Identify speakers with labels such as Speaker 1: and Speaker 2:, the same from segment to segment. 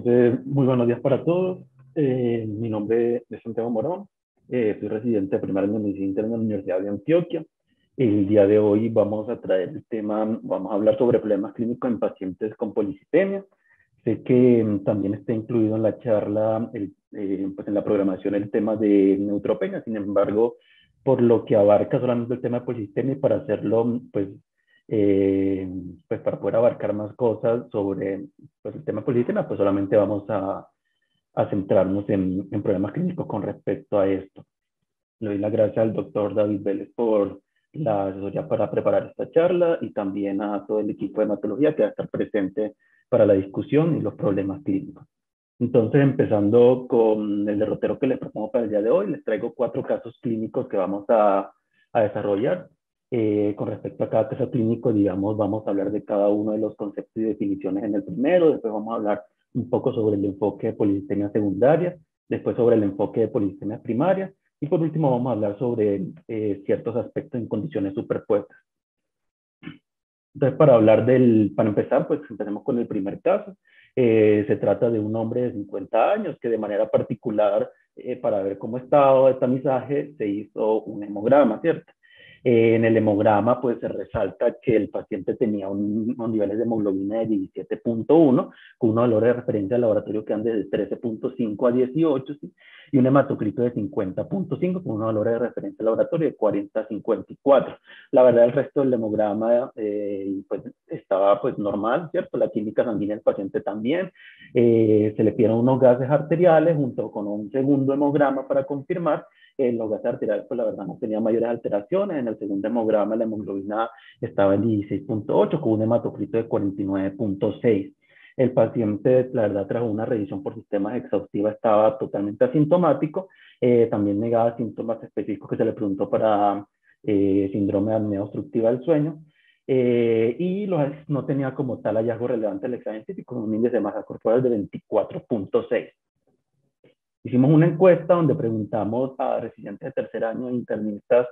Speaker 1: Entonces, muy buenos días para todos. Mi nombre es Santiago Morón. Soy residente de primer año de Medicina Interna en la Universidad de Antioquia. El día de hoy vamos a traer el tema, vamos a hablar sobre problemas clínicos en pacientes con policitemia. Sé que también está incluido en la charla, pues en la programación, el tema de neutropenia. Sin embargo, por lo que abarca solamente el tema de policitemia, y para hacerlo, eh, pues para poder abarcar más cosas sobre pues, el tema de policitemia, pues solamente vamos a centrarnos en problemas clínicos con respecto a esto. Le doy las gracias al doctor David Vélez por la asesoría para preparar esta charla y también a todo el equipo de hematología que va a estar presente para la discusión y los problemas clínicos. Entonces, empezando con el derrotero que les propongo para el día de hoy, les traigo 4 casos clínicos que vamos a desarrollar. Con respecto a cada caso clínico, digamos, vamos a hablar de cada uno de los conceptos y definiciones en el primero, después vamos a hablar un poco sobre el enfoque de policitemia secundaria, después sobre el enfoque de policitemia primaria, y por último vamos a hablar sobre ciertos aspectos en condiciones superpuestas. Entonces, para empezar, pues empecemos con el primer caso. Se trata de un hombre de 50 años que de manera particular, para ver cómo estaba el tamizaje, se hizo un hemograma, ¿cierto? En el hemograma, pues se resalta que el paciente tenía unos niveles de hemoglobina de 17.1, con unos valores de referencia al laboratorio que andan de 13.5 a 18, ¿sí? Y un hematocrito de 50.5, con unos valores de referencia al laboratorio de 40 a 54. La verdad, el resto del hemograma pues, estaba pues, normal, ¿cierto? La química sanguínea del paciente también. Se le pidieron unos gases arteriales junto con un segundo hemograma para confirmar. Los gases arteriales, pues la verdad, no tenía mayores alteraciones. En el segundo hemograma, la hemoglobina estaba en 16.8 con un hematocrito de 49.6. El paciente, la verdad, tras una revisión por sistemas exhaustiva, estaba totalmente asintomático. También negaba síntomas específicos que se le preguntó para síndrome de apnea obstructiva del sueño. No tenía como tal hallazgo relevante del examen físico, con un índice de masa corporal de 24.6. Hicimos una encuesta donde preguntamos a residentes de tercer año, internistas,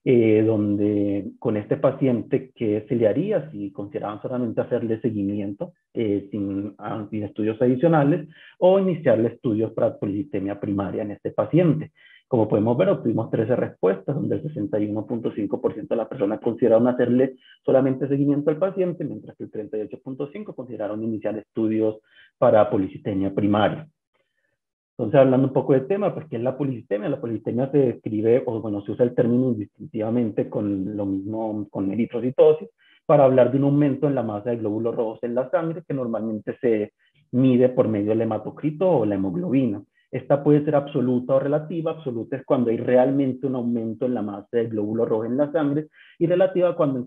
Speaker 1: donde con este paciente, ¿qué se le haría si consideraban solamente hacerle seguimiento sin estudios adicionales o iniciarle estudios para policitemia primaria en este paciente? Como podemos ver, obtuvimos 13 respuestas, donde el 61.5% de las personas consideraron hacerle solamente seguimiento al paciente, mientras que el 38.5% consideraron iniciar estudios para policitemia primaria. Entonces, hablando un poco del tema, pues, ¿qué es la policitemia? La policitemia se describe, o bueno, se usa el término indistintivamente con lo mismo, con eritrocitosis, para hablar de un aumento en la masa de glóbulos rojos en la sangre, que normalmente se mide por medio del hematocrito o la hemoglobina. Esta puede ser absoluta o relativa. Absoluta es cuando hay realmente un aumento en la masa de glóbulos rojos en la sangre, y relativa cuando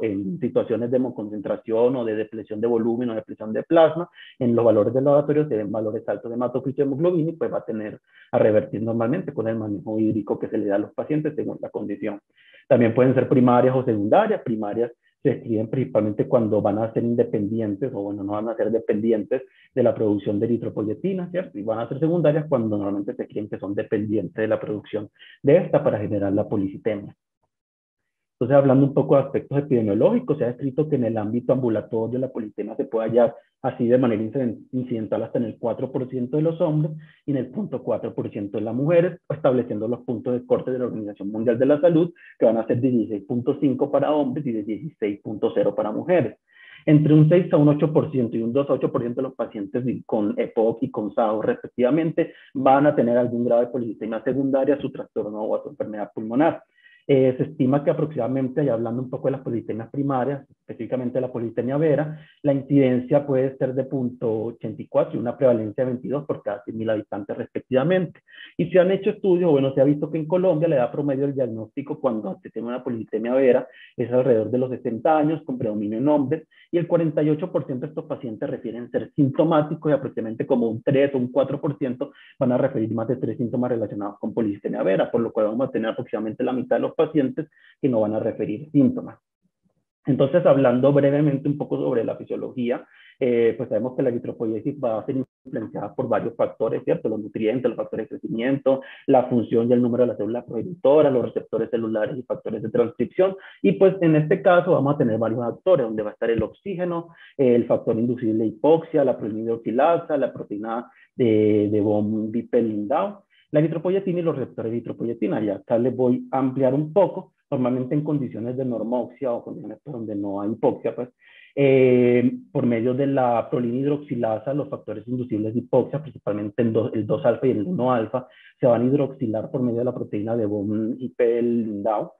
Speaker 1: en situaciones de hemoconcentración o de depresión de volumen o depresión de plasma, en los valores del laboratorio se ven valores altos de hematocrito y hemoglobina, y pues va a tener a revertir normalmente con el manejo hídrico que se le da a los pacientes según la condición. También pueden ser primarias o secundarias. Primarias se escriben principalmente cuando van a ser independientes, o bueno, no van a ser dependientes de la producción de eritropoyetina, ¿cierto? Y van a ser secundarias cuando normalmente se escriben que son dependientes de la producción de esta para generar la policitemia. Entonces, hablando un poco de aspectos epidemiológicos, se ha descrito que en el ámbito ambulatorio la policitemia se puede hallar así de manera incidental hasta en el 4% de los hombres y en el 0.4% de las mujeres, estableciendo los puntos de corte de la Organización Mundial de la Salud, que van a ser de 16.5 para hombres y de 16.0 para mujeres. Entre un 6 a un 8% y un 2 a 8% de los pacientes con EPOC y con SAO, respectivamente, van a tener algún grado de policitemia secundaria a su trastorno o a su enfermedad pulmonar. Se estima que aproximadamente, ya hablando un poco de las politemias primarias, específicamente la politemia vera, la incidencia puede ser de 0.84 y una prevalencia de 22 por cada 100.000 habitantes respectivamente. Y se han hecho estudios, bueno, se ha visto que en Colombia la edad promedio del diagnóstico cuando se tiene una politemia vera es alrededor de los 60 años, con predominio en hombres, y el 48% de estos pacientes refieren ser sintomáticos, y aproximadamente como un 3 o un 4% van a referir más de 3 síntomas relacionados con politemia vera, por lo cual vamos a tener aproximadamente la mitad de los pacientes que no van a referir síntomas. Entonces, hablando brevemente un poco sobre la fisiología, pues sabemos que la eritropoiesis va a ser influenciada por varios factores, ¿cierto? Los nutrientes, los factores de crecimiento, la función y el número de la célula progenitora, los receptores celulares y factores de transcripción. Y pues en este caso vamos a tener varios factores, donde va a estar el oxígeno, el factor inducible de hipoxia, la proteína hidroxilasa, la proteína de von Hippel-Lindau, la eritropoyetina y los receptores de eritropoyetina. Y acá les voy a ampliar un poco. Normalmente en condiciones de normoxia o condiciones donde no hay hipoxia, pues por medio de la prolina hidroxilasa, los factores inducibles de hipoxia, principalmente el 2-alfa y el 1-alfa, se van a hidroxilar por medio de la proteína de von Hippel-Lindau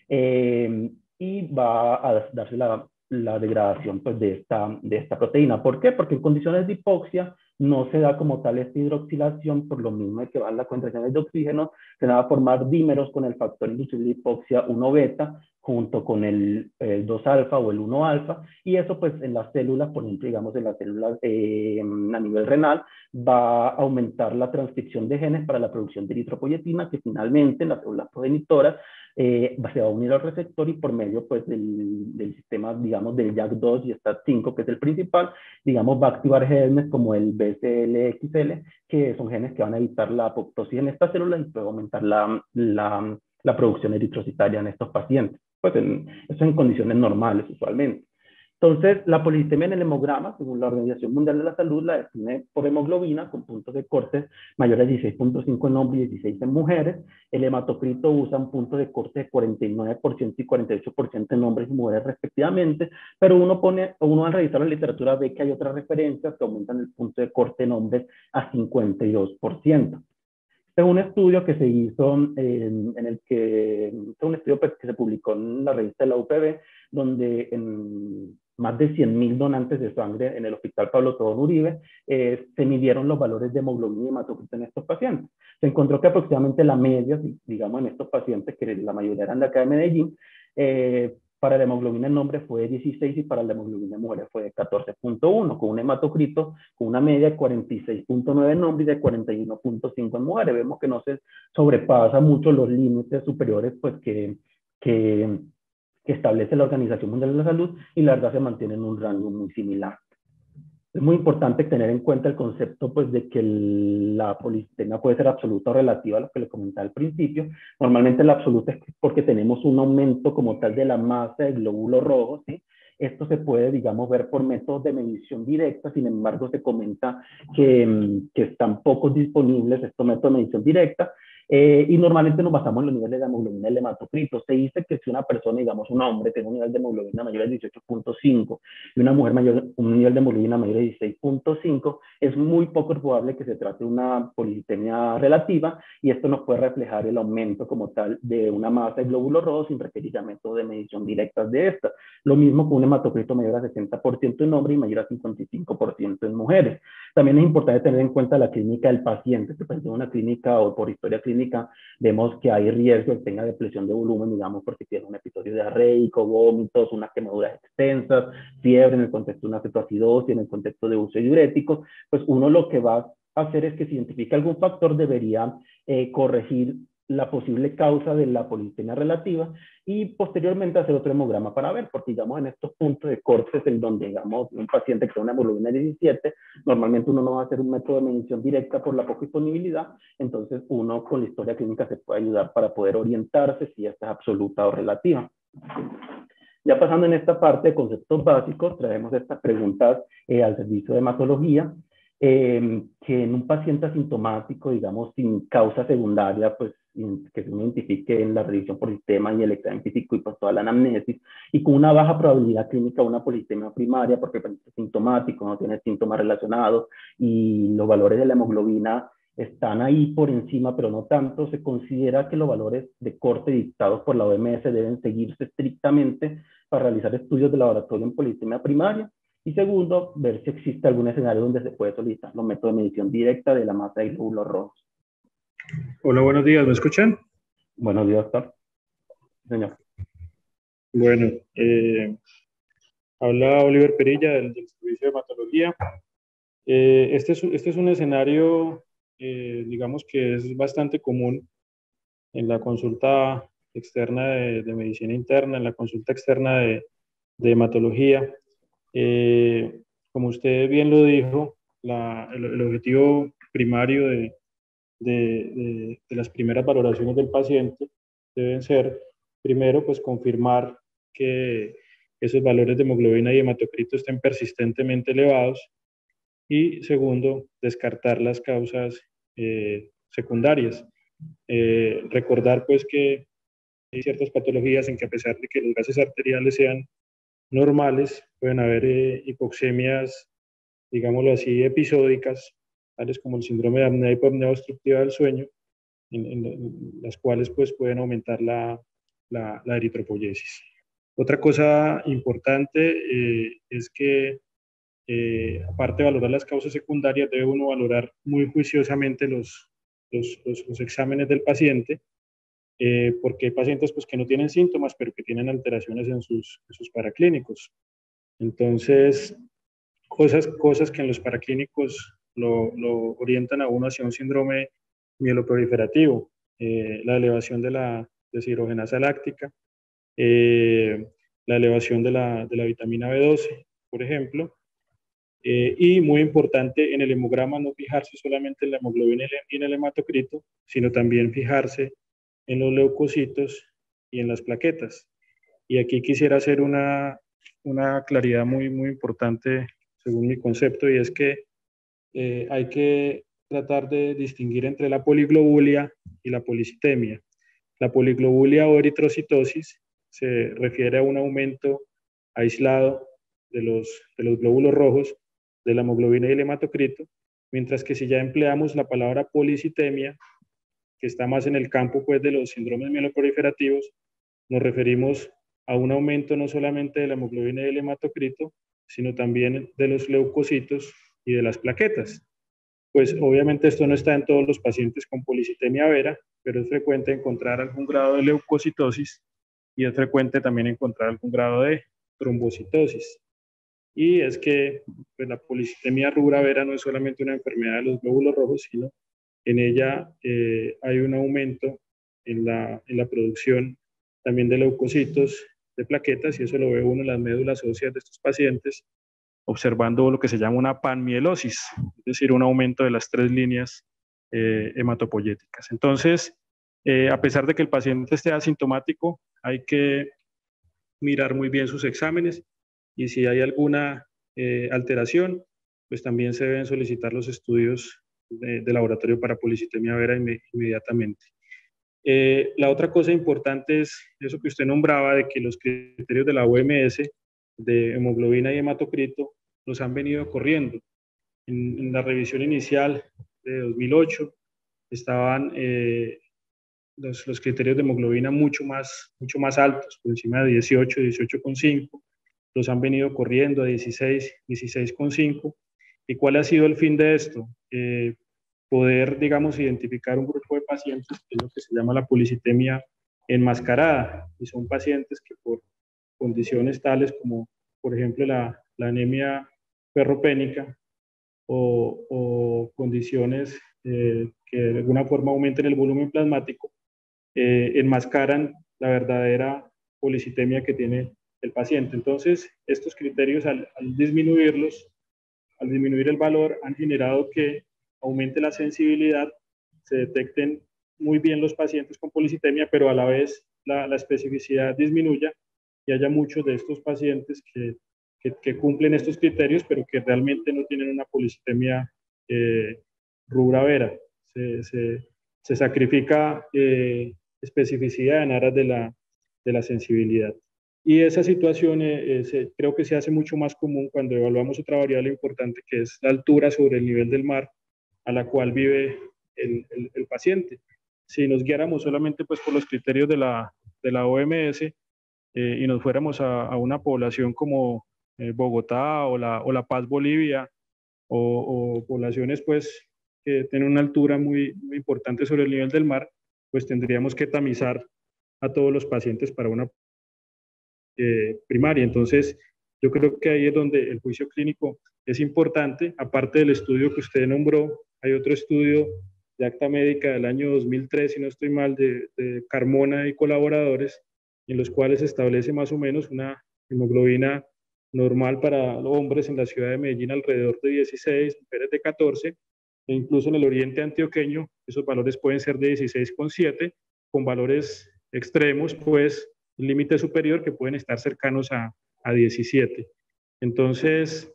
Speaker 1: y va a darse la degradación pues, de esta proteína. ¿Por qué? Porque en condiciones de hipoxia no se da como tal esta hidroxilación, por lo mismo que van las concentraciones de oxígeno, se van a formar dímeros con el factor inducible de hipoxia 1-beta, junto con el 2-alfa o el 1-alfa, y eso pues en las células, por ejemplo, digamos en las células a nivel renal, va a aumentar la transcripción de genes para la producción de eritropoyetina, que finalmente en las células progenitoras se va a unir al receptor y por medio pues del sistema, digamos, del JAK2 y STAT5, que es el principal, digamos, va a activar genes como el BCL-XL, que son genes que van a evitar la apoptosis en estas células y puede aumentar la producción eritrocitaria en estos pacientes. Pues eso en condiciones normales usualmente. Entonces, la politemia en el hemograma, según la Organización Mundial de la Salud, la define por hemoglobina con puntos de corte mayores a 16.5 en hombres y 16 en mujeres. El hematocrito usa un punto de corte de 49% y 48% en hombres y mujeres respectivamente, pero uno al revisar la literatura ve que hay otras referencias que aumentan el punto de corte en hombres a 52%. Este es un estudio que se hizo en el que, es un estudio pues, que se publicó en la revista de la UPB, donde en más de 100.000 donantes de sangre en el Hospital Pablo Tobón Uribe se midieron los valores de hemoglobina y hematocrito en estos pacientes. Se encontró que aproximadamente la media, digamos, en estos pacientes, que la mayoría eran de acá de Medellín, para la hemoglobina en hombres fue de 16 y para la hemoglobina en mujeres fue de 14.1, con un hematocrito con una media de 46.9 en hombres y de 41.5 en mujeres. Vemos que no se sobrepasa mucho los límites superiores pues, que establece la Organización Mundial de la Salud y la verdad se mantiene en un rango muy similar. Es muy importante tener en cuenta el concepto pues, de que la policistemia puede ser absoluta o relativa, a lo que le comentaba al principio. Normalmente la absoluta es porque tenemos un aumento como tal de la masa de glóbulos rojos, ¿sí? Esto se puede, digamos, ver por métodos de medición directa, sin embargo, se comenta que están pocos disponibles estos métodos de medición directa, y normalmente nos basamos en los niveles de hemoglobina del hematocrito. Se dice que si una persona, digamos, un hombre, tiene un nivel de hemoglobina mayor a 18.5 y una mujer mayor, un nivel de hemoglobina mayor a 16.5, es muy poco probable que se trate de una policitemia relativa y esto nos puede reflejar el aumento como tal de una masa de glóbulos rojos sin requerir ya métodos de medición directas de esta. Lo mismo con un hematocrito mayor a 60% en hombres y mayor a 55% en mujeres. También es importante tener en cuenta la clínica del paciente, que en una clínica o por historia clínica vemos que hay riesgo de que tenga depresión de volumen, digamos, porque tiene un episodio diarreico, vómitos, unas quemaduras extensas, fiebre en el contexto de una cetoacidosis, en el contexto de uso diurético, pues uno lo que va a hacer es que si identifica algún factor debería corregir la posible causa de la policistemia relativa y posteriormente hacer otro hemograma para ver, porque digamos en estos puntos de cortes en donde digamos un paciente que tiene una hemoglobina de 17, normalmente uno no va a hacer un método de medición directa por la poca disponibilidad, entonces uno con la historia clínica se puede ayudar para poder orientarse si esta es absoluta o relativa. Ya pasando en esta parte de conceptos básicos, traemos estas preguntas al servicio de hematología, que en un paciente asintomático, digamos, sin causa secundaria, pues que se identifique en la revisión por sistema y el examen físico y pues toda la anamnesis, y con una baja probabilidad clínica una policistemia primaria, porque el es sintomático, no tiene síntomas relacionados, y los valores de la hemoglobina están ahí por encima, pero no tanto, se considera que los valores de corte dictados por la OMS deben seguirse estrictamente para realizar estudios de laboratorio en policistemia primaria. Y segundo, ver si existe algún escenario donde se puede solicitar los métodos de medición directa de la masa de glóbulos rojos.
Speaker 2: Hola, buenos días, ¿me escuchan?
Speaker 1: Buenos días, doctor. Señor.
Speaker 2: Bueno, habla Oliver Perilla del Servicio de Hematología. Este es un escenario, digamos que es bastante común en la consulta externa de medicina interna, en la consulta externa de hematología. Como usted bien lo dijo, el objetivo primario de las primeras valoraciones del paciente deben ser, primero, pues confirmar que esos valores de hemoglobina y hematocrito estén persistentemente elevados y, segundo, descartar las causas secundarias. Recordar pues que hay ciertas patologías en que, a pesar de que los gases arteriales sean normales, pueden haber hipoxemias, digámoslo así, episódicas, tales como el síndrome de apnea hipopnea obstructiva del sueño, en las cuales pues pueden aumentar la eritropoyesis. Otra cosa importante es que, aparte de valorar las causas secundarias, debe uno valorar muy juiciosamente los exámenes del paciente, porque hay pacientes pues, que no tienen síntomas, pero que tienen alteraciones en sus paraclínicos. Entonces, cosas que en los paraclínicos lo orientan a uno hacia un síndrome mieloproliferativo, la elevación de la deshidrogenasa láctica, la elevación de la vitamina B12, por ejemplo, y muy importante en el hemograma no fijarse solamente en la hemoglobina y en el hematocrito, sino también fijarse en los leucocitos y en las plaquetas. Y aquí quisiera hacer una claridad muy importante según mi concepto, y es que hay que tratar de distinguir entre la poliglobulia y la policitemia. La poliglobulia o eritrocitosis se refiere a un aumento aislado de los glóbulos rojos, de la hemoglobina y el hematocrito, mientras que si ya empleamos la palabra policitemia, que está más en el campo pues, de los síndromes mieloproliferativos, nos referimos a un aumento no solamente de la hemoglobina y del hematocrito, sino también de los leucocitos y de las plaquetas. Pues obviamente esto no está en todos los pacientes con policitemia vera, pero es frecuente encontrar algún grado de leucocitosis y es frecuente también encontrar algún grado de trombocitosis. Y es que pues, la policitemia rubra vera no es solamente una enfermedad de los glóbulos rojos, sino en ella hay un aumento en la producción también de leucocitos, de plaquetas, y eso lo ve uno en las médulas óseas de estos pacientes, observando lo que se llama una panmielosis, es decir, un aumento de las 3 líneas hematopoyéticas. Entonces, a pesar de que el paciente esté asintomático, hay que mirar muy bien sus exámenes, y si hay alguna alteración, pues también se deben solicitar los estudios de laboratorio para policitemia vera inmediatamente. La otra cosa importante es eso que usted nombraba, de que los criterios de la OMS de hemoglobina y hematocrito nos han venido corriendo. En la revisión inicial de 2008 estaban los criterios de hemoglobina mucho más altos, por encima de 18, 18,5. Los han venido corriendo a 16, 16,5. ¿Y cuál ha sido el fin de esto? Poder, digamos, identificar un grupo de pacientes, que es lo que se llama la policitemia enmascarada, y son pacientes que por condiciones tales como, por ejemplo, la anemia ferropénica o condiciones que de alguna forma aumenten el volumen plasmático, enmascaran la verdadera policitemia que tiene el paciente. Entonces, estos criterios, al disminuirlos, al disminuir el valor, han generado que aumente la sensibilidad, se detecten muy bien los pacientes con policitemia, pero a la vez la especificidad disminuya y haya muchos de estos pacientes que cumplen estos criterios, pero que realmente no tienen una policitemia rubra vera. Se sacrifica especificidad en aras de la sensibilidad. Y esa situación creo que se hace mucho más común cuando evaluamos otra variable importante, que es la altura sobre el nivel del mar a la cual vive el paciente. Si nos guiáramos solamente pues, por los criterios de la OMS y nos fuéramos a una población como Bogotá o La Paz, Bolivia, o poblaciones pues, que tienen una altura muy importante sobre el nivel del mar, pues tendríamos que tamizar a todos los pacientes para una primaria. Entonces, yo creo que ahí es donde el juicio clínico es importante. Aparte del estudio que usted nombró, hay otro estudio de acta médica del año 2003, si no estoy mal, de Carmona y colaboradores, en los cuales se establece más o menos una hemoglobina normal para hombres en la ciudad de Medellín alrededor de 16, mujeres de 14, e incluso en el oriente antioqueño esos valores pueden ser de 16,7, con valores extremos, pues límite superior que pueden estar cercanos a 17. Entonces,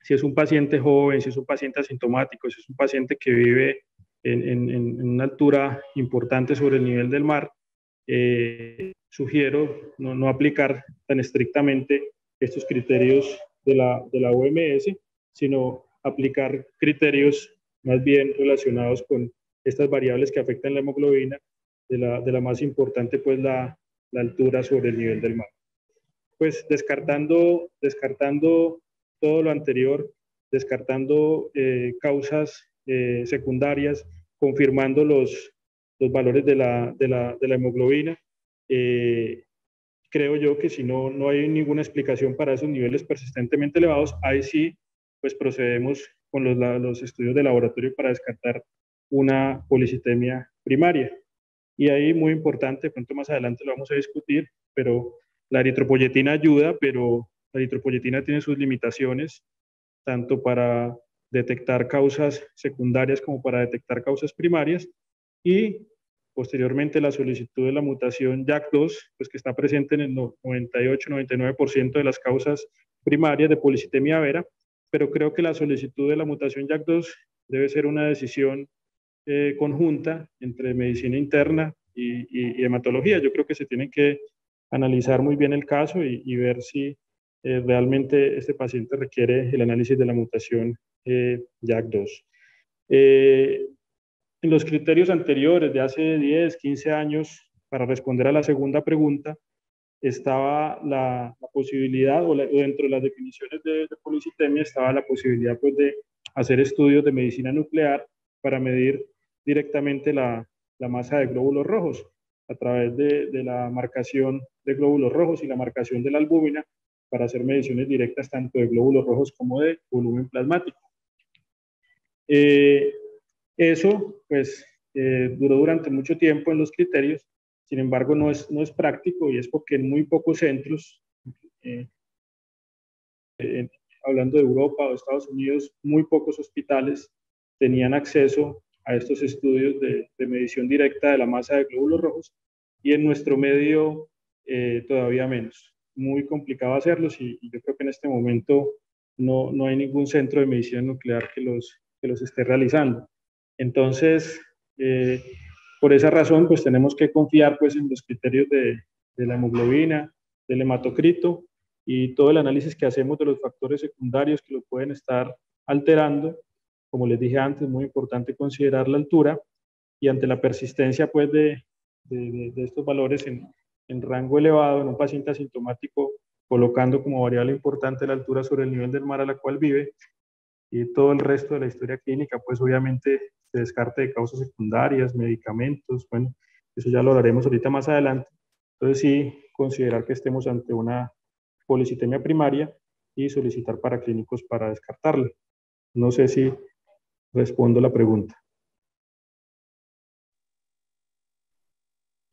Speaker 2: si es un paciente joven, si es un paciente asintomático, si es un paciente que vive en una altura importante sobre el nivel del mar, sugiero no aplicar tan estrictamente estos criterios de la OMS, sino aplicar criterios más bien relacionados con estas variables que afectan la hemoglobina, de la más importante, pues la altura sobre el nivel del mar. Pues descartando todo lo anterior, descartando causas secundarias, confirmando los valores de la hemoglobina, eh, creo yo que si no hay ninguna explicación para esos niveles persistentemente elevados, ahí sí, pues procedemos con los estudios de laboratorio para descartar una policitemia primaria. Y ahí muy importante, de pronto más adelante lo vamos a discutir, pero la eritropoyetina ayuda, pero la eritropoyetina tiene sus limitaciones, tanto para detectar causas secundarias como para detectar causas primarias. Y posteriormente la solicitud de la mutación JAK2, pues que está presente en el 98-99% de las causas primarias de policitemia vera, pero creo que la solicitud de la mutación JAK2 debe ser una decisión conjunta entre medicina interna y hematología. Yo creo que se tiene que analizar muy bien el caso y ver si realmente este paciente requiere el análisis de la mutación JAK2. En los criterios anteriores de hace 10, 15 años, para responder a la segunda pregunta, estaba la posibilidad, o dentro de las definiciones de policitemia, estaba la posibilidad pues, de hacer estudios de medicina nuclear para medir directamente la masa de glóbulos rojos a través de la marcación de glóbulos rojos y la marcación de la albúmina para hacer mediciones directas tanto de glóbulos rojos como de volumen plasmático. Eso, pues, duró durante mucho tiempo en los criterios, sin embargo, no es práctico y es porque en muy pocos centros, eh, hablando de Europa o de Estados Unidos, muy pocos hospitales tenían acceso a estos estudios de medición directa de la masa de glóbulos rojos y en nuestro medio todavía menos. Muy complicado hacerlos y yo creo que en este momento no hay ningún centro de medicina nuclear que los esté realizando. Entonces, por esa razón, pues tenemos que confiar pues, en los criterios de la hemoglobina, del hematocrito y todo el análisis que hacemos de los factores secundarios que lo pueden estar alterando. Como les dije antes, es muy importante considerar la altura y ante la persistencia pues, de estos valores en rango elevado en un paciente asintomático, colocando como variable importante la altura sobre el nivel del mar a la cual vive, y todo el resto de la historia clínica, pues obviamente se descarte de causas secundarias, medicamentos, bueno, eso ya lo hablaremos ahorita más adelante. Entonces sí, considerar que estemos ante una policitemia primaria y solicitar para clínicos para descartarla. No sé si respondo la pregunta.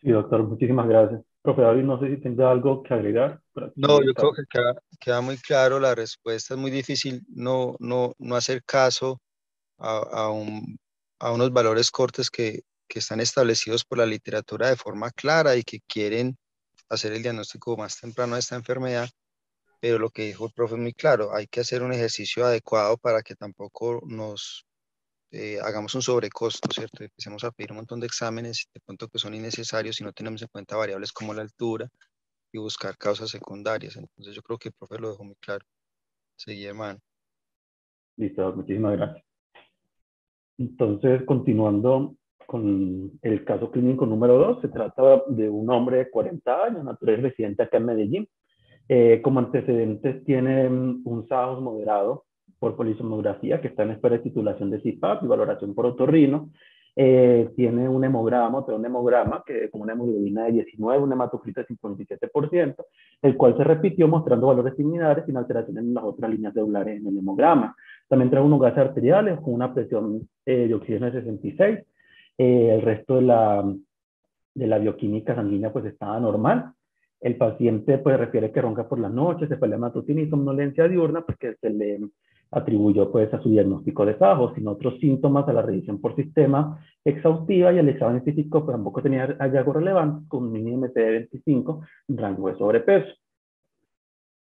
Speaker 1: Sí, doctor, muchísimas gracias. Profe David, no sé si tenga algo que agregar por
Speaker 3: No,
Speaker 1: aquí.
Speaker 3: yo creo que queda muy claro la respuesta. Es muy difícil no hacer caso a, a un- a unos valores cortos que están establecidos por la literatura de forma clara y que quieren hacer el diagnóstico más temprano de esta enfermedad. Pero lo que dijo el profe es muy claro, hay que hacer un ejercicio adecuado para que tampoco nos hagamos un sobrecosto, ¿cierto? Empecemos a pedir un montón de exámenes de pronto que son innecesarios si no tenemos en cuenta variables como la altura y buscar causas secundarias. Entonces yo creo que el profe lo dejó muy claro. Seguí, hermano.
Speaker 1: Listo, muchísimas gracias. Entonces, continuando con el caso clínico número 2, se trata de un hombre de 40 años, natural residente acá en Medellín. Como antecedentes tiene un SAOS moderado por polisomnografía que está en espera de titulación de CIPAP y valoración por otorrino. Tiene un hemograma, otro un hemograma que con una hemoglobina de 19, un hematocrito de 57%, el cual se repitió mostrando valores similares sin alteraciones en las otras líneas celulares en el hemograma. También trae unos gases arteriales con una presión de oxígeno de 66. El resto de la bioquímica sanguínea pues estaba normal. El paciente pues refiere que ronca por las noches, cefalea matutina y somnolencia diurna, porque se le atribuyó pues a su diagnóstico de SAJO, sin otros síntomas a la revisión por sistema exhaustiva, y el examen físico pues tampoco tenía hallazgos relevantes, con un mínimo MT de 25, rango de sobrepeso.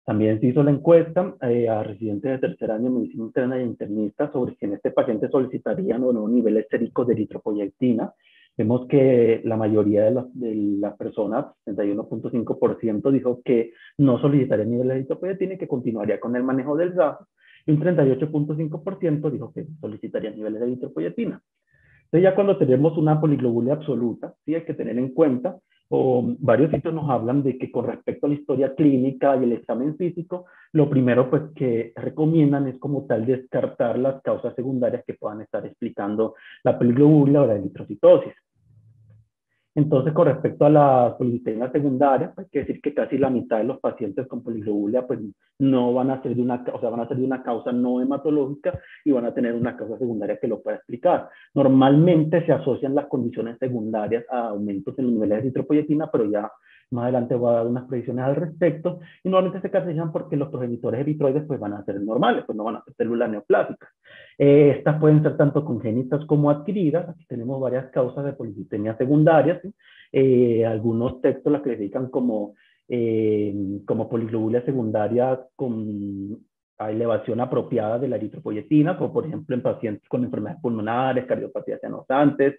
Speaker 1: También se hizo la encuesta a residentes de tercer año de medicina interna y internistas sobre si en este paciente solicitarían o no niveles séricos de eritropoyetina. Vemos que la mayoría de las personas, 61.5%, dijo que no solicitaría niveles de eritropoyetina y que continuaría con el manejo del SAF. Y un 38.5% dijo que solicitaría niveles de eritropoyetina. Entonces ya cuando tenemos una poliglobulia absoluta, sí hay que tener en cuenta, o varios sitios nos hablan de que con respecto a la historia clínica y el examen físico, lo primero pues que recomiendan es como tal descartar las causas secundarias que puedan estar explicando la poliglobulia o la eritrocitosis. Entonces, con respecto a la policitemias secundarias, hay que decir que casi la mitad de los pacientes con poliglobulia pues no van a ser de una, o sea, van a ser de una causa no hematológica y van a tener una causa secundaria que lo pueda explicar. Normalmente se asocian las condiciones secundarias a aumentos en los niveles de eritropoyetina, pero ya más adelante voy a dar unas predicciones al respecto, y normalmente se caracterizan porque los progenitores eritroides pues van a ser normales, pues no van a ser células neoplásicas. Estas pueden ser tanto congénitas como adquiridas. Aquí tenemos varias causas de policitemia secundarias, ¿sí? Algunos textos las clasifican como poliglobulia secundaria con elevación apropiada de la eritropoyetina, como por ejemplo en pacientes con enfermedades pulmonares, cardiopatías cianosantes,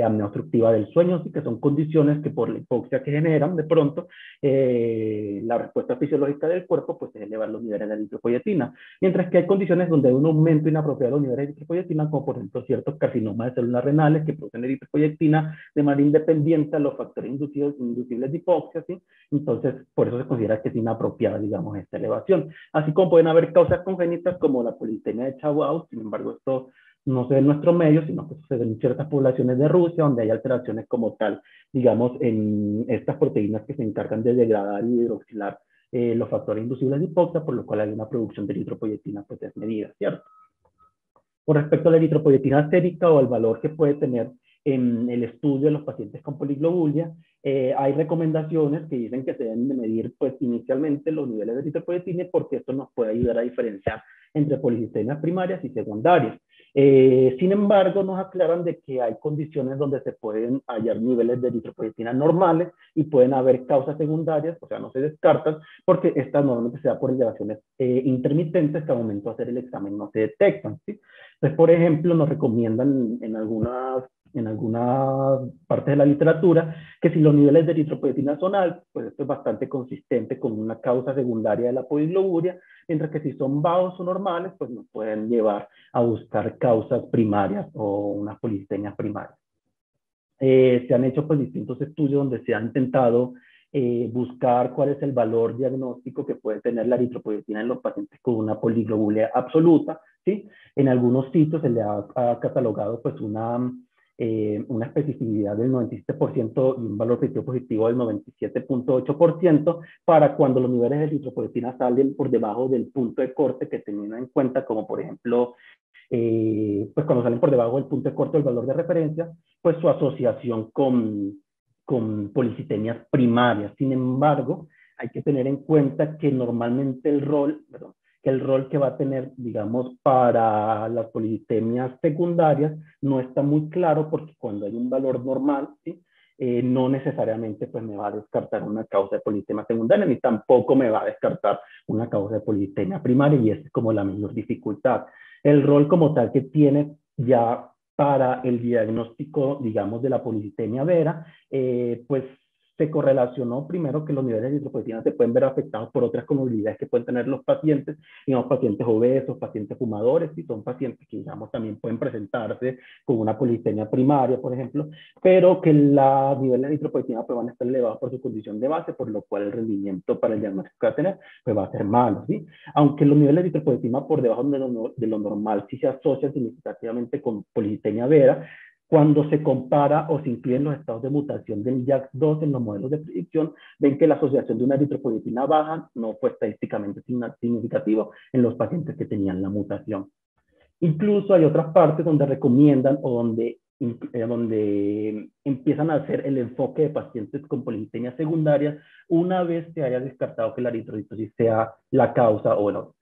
Speaker 1: apnea obstructiva del sueño, ¿sí? Que son condiciones que por la hipoxia que generan de pronto, la respuesta fisiológica del cuerpo pues es elevar los niveles de eritropoyetina. Mientras que hay condiciones donde hay un aumento inapropiado de los niveles de eritropoyetina, como por ejemplo ciertos carcinomas de células renales que producen eritropoyetina de manera independiente a los factores inducibles de hipoxia, ¿sí? Entonces, por eso se considera que es inapropiada, digamos, esta elevación. Así como pueden haber causas congénitas como la politemia de Chagas, sin embargo, esto no se ve en nuestro medio, sino que se ve en ciertas poblaciones de Rusia, donde hay alteraciones como tal, digamos, en estas proteínas que se encargan de degradar y hidroxilar los factores inducibles de hipoxia, por lo cual hay una producción de eritropoyetina pues desmedida, ¿cierto? Con respecto a la eritropoyetina sérica o al valor que puede tener en el estudio de los pacientes con poliglobulia, hay recomendaciones que dicen que se deben de medir pues inicialmente los niveles de eritropoyetina, porque esto nos puede ayudar a diferenciar entre policitemias primarias y secundarias. Sin embargo, nos aclaran de que hay condiciones donde se pueden hallar niveles de eritropoyetina normales y pueden haber causas secundarias, o sea, no se descartan, porque estas normalmente se da por elevaciones intermitentes que al momento de hacer el examen no se detectan, ¿sí? Entonces, por ejemplo, nos recomiendan en algunas partes de la literatura que si los niveles de eritropoyetina son altos, pues esto es bastante consistente con una causa secundaria de la poliglobulia, mientras que si son bajos o normales, pues nos pueden llevar a buscar causas primarias o unas policitemias primarias. Se han hecho pues distintos estudios donde se ha intentado buscar cuál es el valor diagnóstico que puede tener la eritropoyetina en los pacientes con una poliglobulia absoluta, ¿sí? En algunos sitios se le ha catalogado pues una especificidad del 97% y un valor predictivo positivo del 97.8% para cuando los niveles de eritropoyetina salen por debajo del punto de corte que teniendo en cuenta, como por ejemplo, pues cuando salen por debajo del punto de corte del valor de referencia, pues su asociación con policitemias primarias. Sin embargo, hay que tener en cuenta que normalmente el rol que va a tener, digamos, para las policitemias secundarias no está muy claro, porque cuando hay un valor normal, ¿sí? No necesariamente pues me va a descartar una causa de politemia secundaria, ni tampoco me va a descartar una causa de politemia primaria, y esa es como la mayor dificultad. El rol como tal que tiene ya para el diagnóstico, digamos, de la policitemia vera, pues se correlacionó primero que los niveles de eritropoyetina se pueden ver afectados por otras comorbilidades que pueden tener los pacientes, digamos, pacientes obesos, pacientes fumadores, y son pacientes que, digamos, también pueden presentarse con una policitemia primaria, por ejemplo, pero que los niveles de eritropoyetina pues van a estar elevados por su condición de base, por lo cual el rendimiento para el diagnóstico que va a tener pues va a ser malo, ¿sí? Aunque los niveles de eritropoyetina por debajo de lo normal sí se asocian significativamente con policitemia vera, cuando se compara o se incluyen los estados de mutación del JAK2 en los modelos de predicción, ven que la asociación de una eritropoyetina baja no fue estadísticamente significativo en los pacientes que tenían la mutación. Incluso hay otras partes donde recomiendan o donde donde empiezan a hacer el enfoque de pacientes con policitemia secundaria una vez se haya descartado que la eritrocitosis sea la causa, o bueno,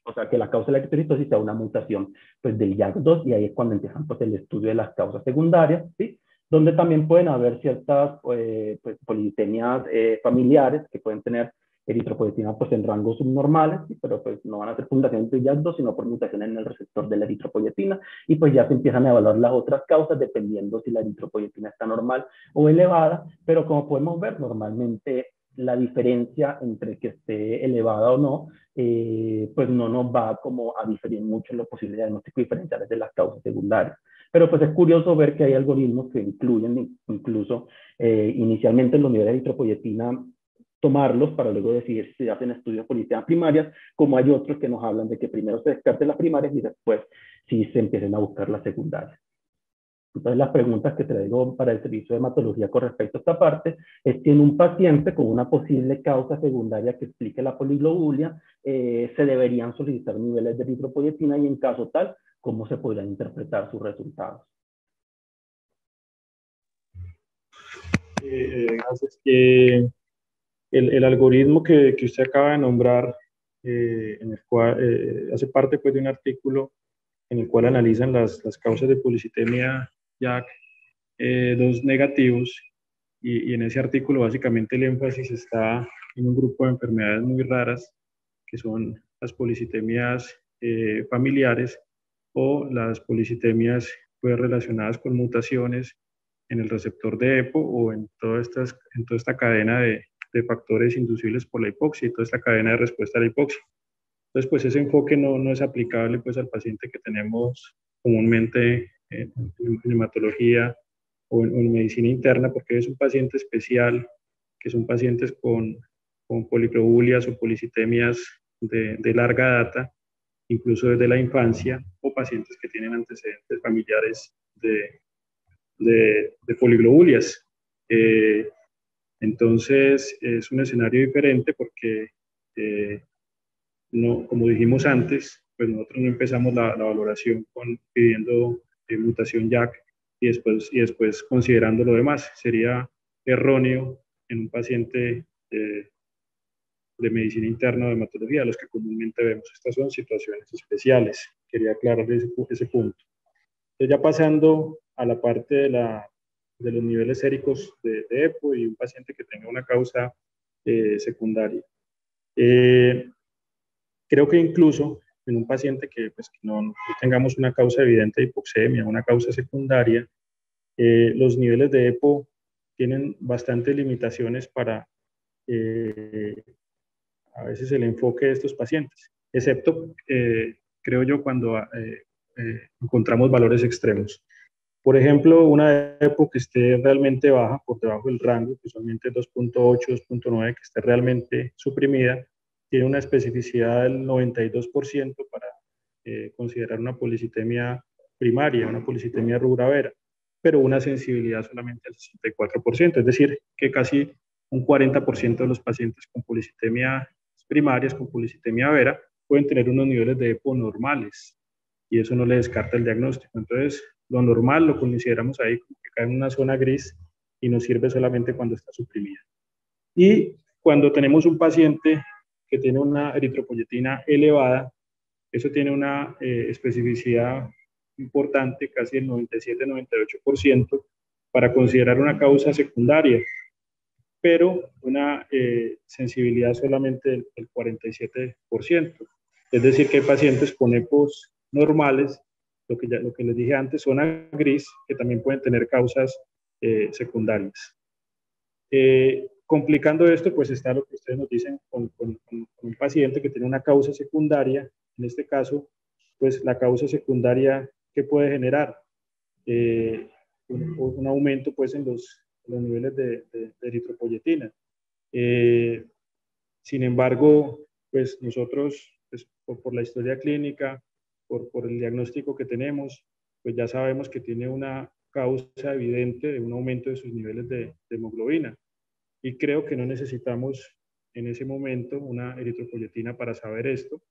Speaker 1: o sea, que la causa de la eritrocitosis sea una mutación pues, del YAC2, y ahí es cuando empiezan pues, el estudio de las causas secundarias, ¿sí? Donde también pueden haber ciertas pues, politemias familiares que pueden tener eritropoyetina pues, en rangos subnormales, ¿sí? Pero pues no van a ser fundaciones de YAC2, sino por mutaciones en el receptor de la eritropoyetina, y pues ya se empiezan a evaluar las otras causas dependiendo si la eritropoyetina está normal o elevada, pero como podemos ver, normalmente la diferencia entre que esté elevada o no, pues no nos va como a diferir mucho en los posibles diagnósticos diferenciales de las causas secundarias. Pero pues es curioso ver que hay algoritmos que incluyen incluso inicialmente los niveles de eritropoyetina, tomarlos para luego decidir si se hacen estudios de politemas primarias, como hay otros que nos hablan de que primero se descarten las primarias y después sí se empiecen a buscar las secundarias. Entonces, las preguntas que traigo para el servicio de hematología con respecto a esta parte es si en un paciente con una posible causa secundaria que explique la poliglobulia, se deberían solicitar niveles de eritropoyetina, y en caso tal, ¿cómo se podrían interpretar sus resultados?
Speaker 2: Gracias. El algoritmo que usted acaba de nombrar, en el cual hace parte pues, de un artículo en el cual analizan las causas de policitemia JAK2 negativos, y en ese artículo básicamente el énfasis está en un grupo de enfermedades muy raras, que son las policitemias familiares o las policitemias pues, relacionadas con mutaciones en el receptor de EPO o en toda esta cadena de factores inducibles por la hipoxia y toda esta cadena de respuesta a la hipoxia. Entonces, pues ese enfoque no es aplicable pues, al paciente que tenemos comúnmente en hematología o en medicina interna, porque es un paciente especial, que son pacientes con poliglobulias o policitemias de larga data, incluso desde la infancia, o pacientes que tienen antecedentes familiares de poliglobulias. Entonces, es un escenario diferente porque, no, como dijimos antes, pues nosotros no empezamos la valoración pidiendo mutación JAK y después considerando lo demás. Sería erróneo en un paciente de medicina interna o de hematología, los que comúnmente vemos. Estas son situaciones especiales. Quería aclarar ese punto. Entonces, ya pasando a la parte de los niveles séricos de EPO y un paciente que tenga una causa secundaria. Creo que incluso en un paciente pues, que no tengamos una causa evidente de hipoxemia, una causa secundaria, los niveles de EPO tienen bastantes limitaciones para a veces el enfoque de estos pacientes, excepto, creo yo, cuando encontramos valores extremos. Por ejemplo, una EPO que esté realmente baja, por debajo del rango, que usualmente es 2.8, 2.9, que esté realmente suprimida, tiene una especificidad del 92% para considerar una policitemia primaria, una policitemia rubra-vera, pero una sensibilidad solamente al 64%, es decir, que casi un 40% de los pacientes con policitemia primarias, con policitemia vera, pueden tener unos niveles de EPO normales, y eso no le descarta el diagnóstico. Entonces, lo normal lo consideramos ahí como que cae en una zona gris y nos sirve solamente cuando está suprimida. Y cuando tenemos un paciente que tiene una eritropoyetina elevada, eso tiene una especificidad importante, casi el 97-98%, para considerar una causa secundaria, pero una sensibilidad solamente del 47%. Es decir, que hay pacientes con EPOs normales, lo que les dije antes, zona gris, que también pueden tener causas secundarias. Complicando esto, pues está lo que ustedes nos dicen con un paciente que tiene una causa secundaria. En este caso, pues la causa secundaria, ¿qué puede generar? Un aumento pues en los niveles de eritropoyetina. Sin embargo, pues nosotros, pues, por la historia clínica, por el diagnóstico que tenemos, pues ya sabemos que tiene una causa evidente de un aumento de sus niveles de hemoglobina. Y creo que no necesitamos en ese momento una eritropoyetina para saber esto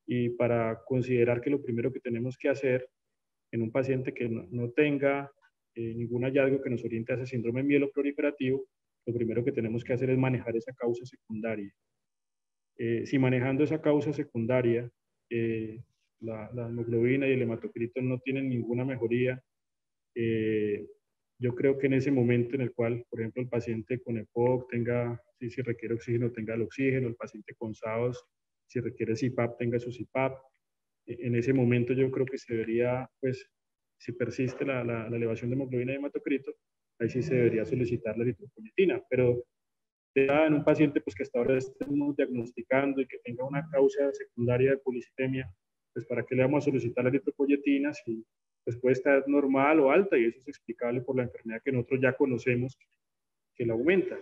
Speaker 2: y para considerar que lo primero que tenemos que hacer en un paciente que no tenga ningún hallazgo que nos oriente a ese síndrome mieloproliferativo, lo primero que tenemos que hacer es manejar esa causa secundaria. Si manejando esa causa secundaria, la hemoglobina y el hematocrito no tienen ninguna mejoría, yo creo que en ese momento en el cual, por ejemplo, el paciente con EPOC tenga, si requiere oxígeno, tenga el oxígeno, el paciente con SAOS, si requiere CPAP, tenga su CPAP, en ese momento yo creo que se debería, pues, si persiste la elevación de hemoglobina y hematocrito, ahí sí se debería solicitar la eritropoyetina, pero en un paciente pues, que hasta ahora estemos diagnosticando y que tenga una causa secundaria de policitemia, pues ¿para qué le vamos a solicitar la eritropoyetina si pues, puede estar normal o alta? Y eso es explicable por la enfermedad que nosotros ya conocemos que la aumenta.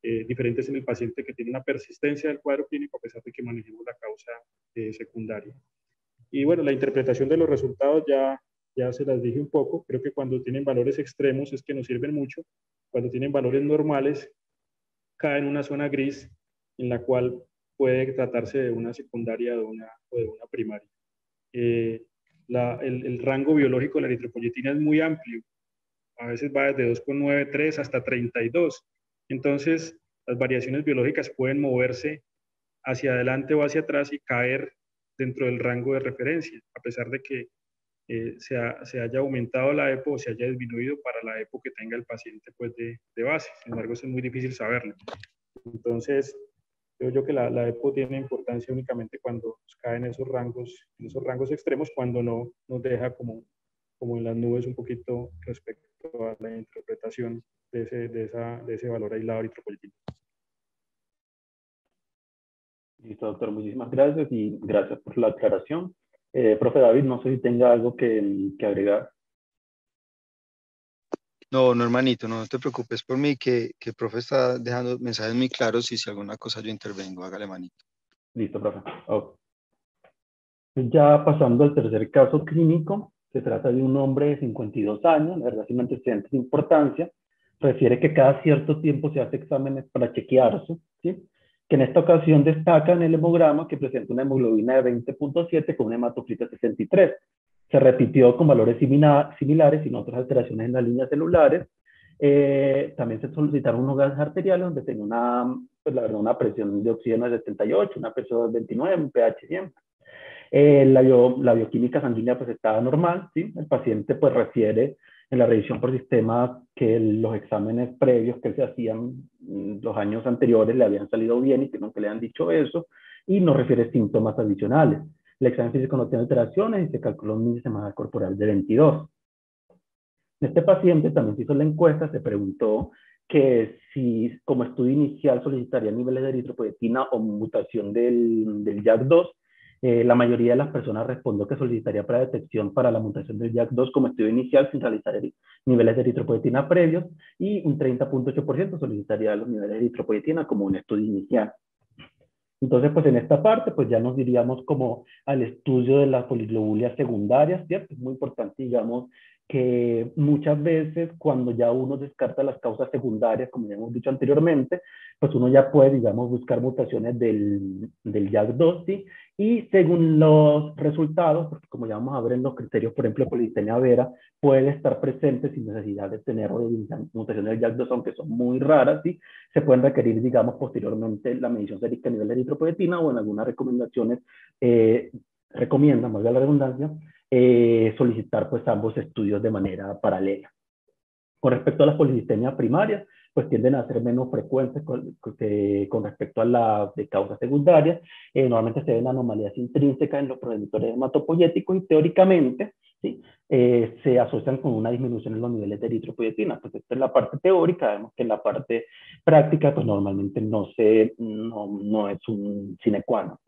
Speaker 2: Diferentes en el paciente que tiene una persistencia del cuadro clínico a pesar de que manejemos la causa secundaria. Y bueno, la interpretación de los resultados ya se las dije un poco. Creo que cuando tienen valores extremos es que nos sirven mucho. Cuando tienen valores normales, cae en una zona gris en la cual puede tratarse de una secundaria o de una primaria. El rango biológico de la eritropoyetina es muy amplio. A veces va desde 2,93 hasta 32. Entonces, las variaciones biológicas pueden moverse hacia adelante o hacia atrás y caer dentro del rango de referencia, a pesar de que se haya aumentado la EPO o se haya disminuido para la EPO que tenga el paciente pues, de base. Sin embargo, eso es muy difícil saberlo. Entonces, creo yo que la EPO tiene importancia únicamente cuando cae en esos rangos extremos, cuando no nos deja como en las nubes un poquito respecto a la interpretación de ese valor aislado eritropoyetino.
Speaker 1: Listo, doctor, muchísimas gracias y gracias por la aclaración. Profe David, no sé si tenga algo que agregar.
Speaker 3: No, no, hermanito, no te preocupes por mí, que el profe está dejando mensajes muy claros y si alguna cosa yo intervengo, hágale, manito.
Speaker 1: Listo, profe. Okay. Ya pasando al tercer caso clínico, se trata de un hombre de 52 años, la verdad, sin antecedentes de importancia, refiere que cada cierto tiempo se hace exámenes para chequearse, ¿sí? Que en esta ocasión destaca en el hemograma que presenta una hemoglobina de 20.7 con un hematocrito de 63. Se repitió con valores similares sin otras alteraciones en las líneas celulares. También se solicitaron unos gases arteriales donde tenía pues, la verdad, una presión de oxígeno de 78, una presión de 29, un pH 100. La bioquímica sanguínea pues estaba normal, ¿sí? El paciente pues refiere en la revisión por sistema que los exámenes previos que se hacían los años anteriores le habían salido bien y que nunca le han dicho eso, y no refiere síntomas adicionales. El examen físico no tiene alteraciones y se calculó un índice de masa corporal de 22. En este paciente también se hizo la encuesta, se preguntó que si como estudio inicial solicitaría niveles de eritropoyetina o mutación del JAK2. La mayoría de las personas respondió que solicitaría para detección para la mutación del JAK2 como estudio inicial sin realizar niveles de eritropoyetina previos, y un 30.8% solicitaría los niveles de eritropoyetina como un estudio inicial. Entonces, pues en esta parte, pues ya nos diríamos como al estudio de las poliglobulias secundarias, ¿cierto? Es muy importante, digamos, que muchas veces cuando ya uno descarta las causas secundarias, como ya hemos dicho anteriormente, pues uno ya puede, digamos, buscar mutaciones del JAK2, ¿sí? Y según los resultados, porque como ya vamos a ver en los criterios, por ejemplo, polistemia vera, puede estar presente sin necesidad de tener mutaciones del JAK2, aunque son muy raras, ¿sí? Se pueden requerir, digamos, posteriormente la medición sérica a nivel de eritropoyetina o en algunas recomendaciones recomiendan, valga la redundancia, solicitar pues ambos estudios de manera paralela. Con respecto a las polisistemias primarias, pues tienden a ser menos frecuentes con respecto a las de causas secundarias. Normalmente se ven anomalías intrínsecas en los progenitores hematopoyéticos y teóricamente, ¿sí? Se asocian con una disminución en los niveles de eritropoyetina. Pues esto es la parte teórica, vemos que en la parte práctica pues normalmente no es un sine qua non.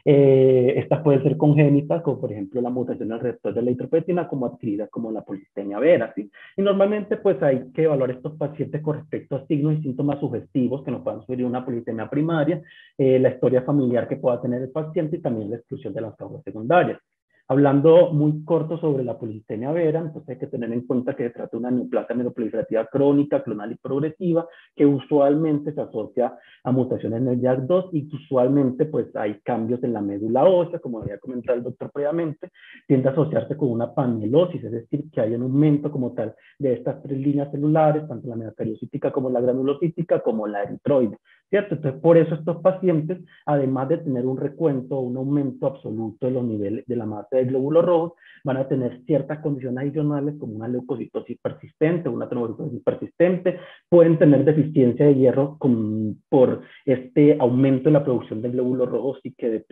Speaker 1: Estas pueden ser congénitas, como por ejemplo la mutación del receptor de la eritropoyetina, como adquiridas como la polistemia vera, ¿sí? Y normalmente pues hay que evaluar estos pacientes con respecto a signos y síntomas sugestivos que nos puedan sugerir una polistemia primaria, la historia familiar que pueda tener el paciente y también la exclusión de las causas secundarias. Hablando muy corto sobre la polisistemia vera, entonces hay que tener en cuenta que se trata de una neoplasia mieloproliferativa crónica, clonal y progresiva, que usualmente se asocia a mutaciones en el JAK2 y que usualmente pues hay cambios en la médula ósea, como había comentado el doctor previamente, tiende a asociarse con una panielosis, es decir, que hay un aumento como tal de estas tres líneas celulares, tanto la megacariocítica como la granulocítica, como la eritroide, ¿cierto? Entonces, por eso estos pacientes, además de tener un recuento o un aumento absoluto de los niveles de la masa de glóbulos rojos, van a tener ciertas condiciones adicionales como una leucocitosis persistente, una trombocitosis persistente, pueden tener deficiencia de hierro por este aumento en la producción de glóbulos rojos y que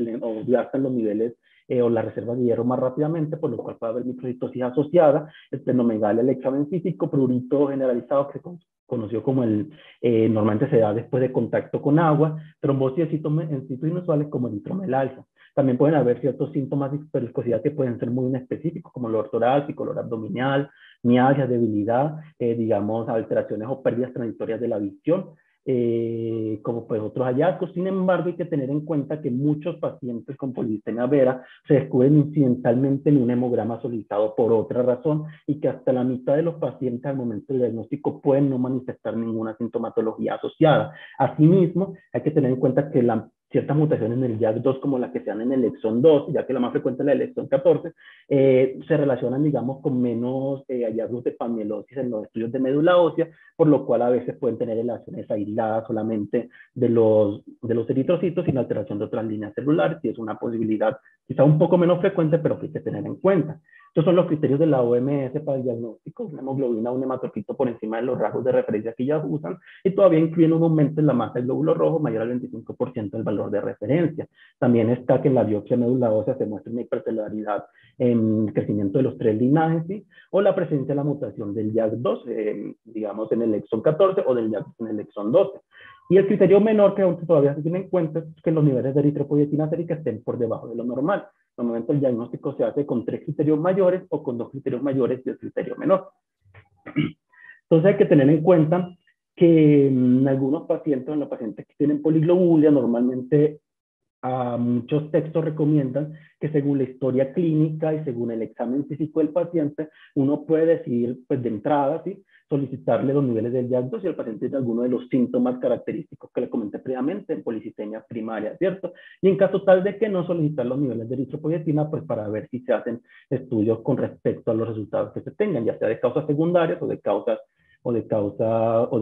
Speaker 1: gastan los niveles o las reservas de hierro más rápidamente, por lo cual puede haber microcitosis asociada, esplenomegalia, el examen físico, prurito generalizado que se conoció como normalmente se da después de contacto con agua, trombosis en sitios inusuales como el nitromelalgia. También pueden haber ciertos síntomas de hiperviscosidad que pueden ser muy inespecíficos, como dolor torácico, dolor abdominal, mialgia, debilidad, digamos, alteraciones o pérdidas transitorias de la visión, como pues otros hallazgos. Sin embargo, hay que tener en cuenta que muchos pacientes con polisistemia vera se descubren incidentalmente en un hemograma solicitado por otra razón y que hasta la mitad de los pacientes al momento del diagnóstico pueden no manifestar ninguna sintomatología asociada. Asimismo, hay que tener en cuenta que ciertas mutaciones en el JAK2 como las que se dan en el exón 2, ya que la más frecuente es la del exón 14, se relacionan, digamos, con menos hallazgos de panielosis en los estudios de médula ósea, por lo cual a veces pueden tener relaciones aisladas solamente de los eritrocitos sin alteración de otras líneas celulares, y es una posibilidad quizá un poco menos frecuente, pero que hay que tener en cuenta. Estos son los criterios de la OMS para el diagnóstico, una hemoglobina, un hematocrito por encima de los rasgos de referencia que ya usan, y todavía incluyen un aumento en la masa del glóbulo rojo mayor al 25% del valor de referencia. También está que en la biopsia médula ósea se muestra una hipercelularidad en crecimiento de los tres linajes, ¿sí? O la presencia de la mutación del JAK2, digamos en el exón 14 o del JAK en el exón 12. Y el criterio menor que aún todavía se tiene en cuenta es que los niveles de eritropoyetina sérica estén por debajo de lo normal. Normalmente el diagnóstico se hace con 3 criterios mayores o con 2 criterios mayores y el criterio menor. Entonces hay que tener en cuenta que en algunos pacientes, en los pacientes que tienen poliglobulia, normalmente muchos textos recomiendan que según la historia clínica y según el examen físico del paciente, uno puede decidir pues de entrada, ¿sí?, solicitarle los niveles del JAK2 si el paciente tiene alguno de los síntomas característicos que le comenté previamente en polisistemia primaria, ¿cierto? Y en caso tal de que no, solicitar los niveles de eritropoyetina, pues para ver si se hacen estudios con respecto a los resultados que se tengan, ya sea de causas secundarias o de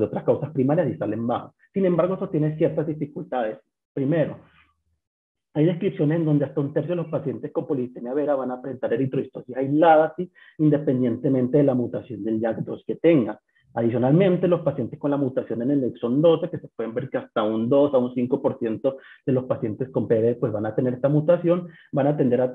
Speaker 1: otras causas primarias y salen bajas. Sin embargo, eso tiene ciertas dificultades. Primero, hay descripciones en donde hasta un tercio de los pacientes con polisistemia vera van a presentar eritrocitosis aislada, ¿sí?, independientemente de la mutación del JAK2 que tengan. Adicionalmente, los pacientes con la mutación en el exón 12, que se pueden ver que hasta un 2 a un 5% de los pacientes con PD pues van a tener esta mutación, van a tender a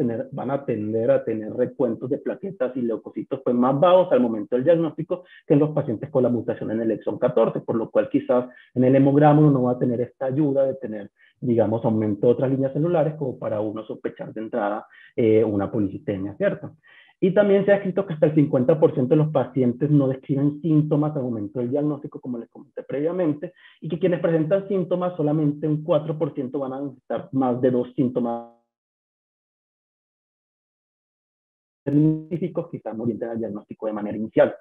Speaker 1: tener recuentos de plaquetas y leucocitos pues más bajos al momento del diagnóstico que en los pacientes con la mutación en el exón 14, por lo cual quizás en el hemograma uno no va a tener esta ayuda de tener, digamos, aumento de otras líneas celulares como para uno sospechar de entrada una polisistemia, ¿cierto? Y también se ha escrito que hasta el 50% de los pacientes no describen síntomas al momento del diagnóstico, como les comenté previamente, y que quienes presentan síntomas, solamente un 4% van a necesitar más de 2 síntomas específicos, quizás no orienten al diagnóstico de manera inicial.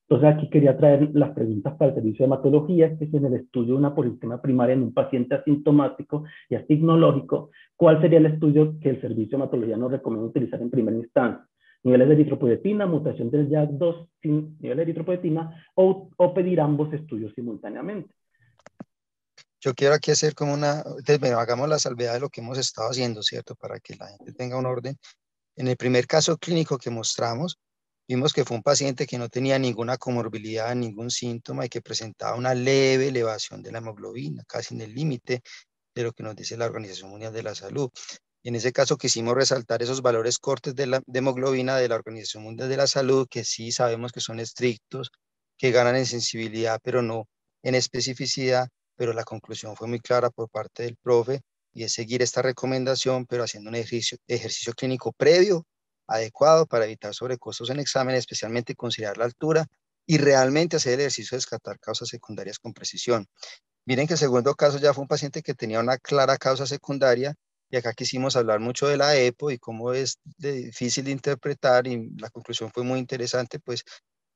Speaker 1: Entonces aquí quería traer las preguntas para el servicio de hematología, que es en el estudio de una polisistemia primaria en un paciente asintomático y asignologico, ¿cuál sería el estudio que el servicio de hematología nos recomienda utilizar en primera instancia? Niveles de eritropoyetina, mutación del JAK2 sin nivel de eritropoyetina, o pedir ambos estudios simultáneamente.
Speaker 3: Yo quiero aquí hacer como entonces, bueno, hagamos la salvedad de lo que hemos estado haciendo, ¿cierto? Para que la gente tenga un orden. En el primer caso clínico que mostramos, vimos que fue un paciente que no tenía ninguna comorbilidad, ningún síntoma y que presentaba una leve elevación de la hemoglobina, casi en el límite de lo que nos dice la Organización Mundial de la Salud. Y en ese caso quisimos resaltar esos valores cortes de hemoglobina de la Organización Mundial de la Salud, que sí sabemos que son estrictos, que ganan en sensibilidad, pero no en especificidad, pero la conclusión fue muy clara por parte del profe, y es seguir esta recomendación, pero haciendo un ejercicio clínico previo, adecuado para evitar sobrecostos en examen, especialmente considerar la altura y realmente hacer el ejercicio de descartar causas secundarias con precisión. Miren que el segundo caso ya fue un paciente que tenía una clara causa secundaria Y acá quisimos hablar mucho de la EPO y cómo es difícil de interpretar, y la conclusión fue muy interesante, pues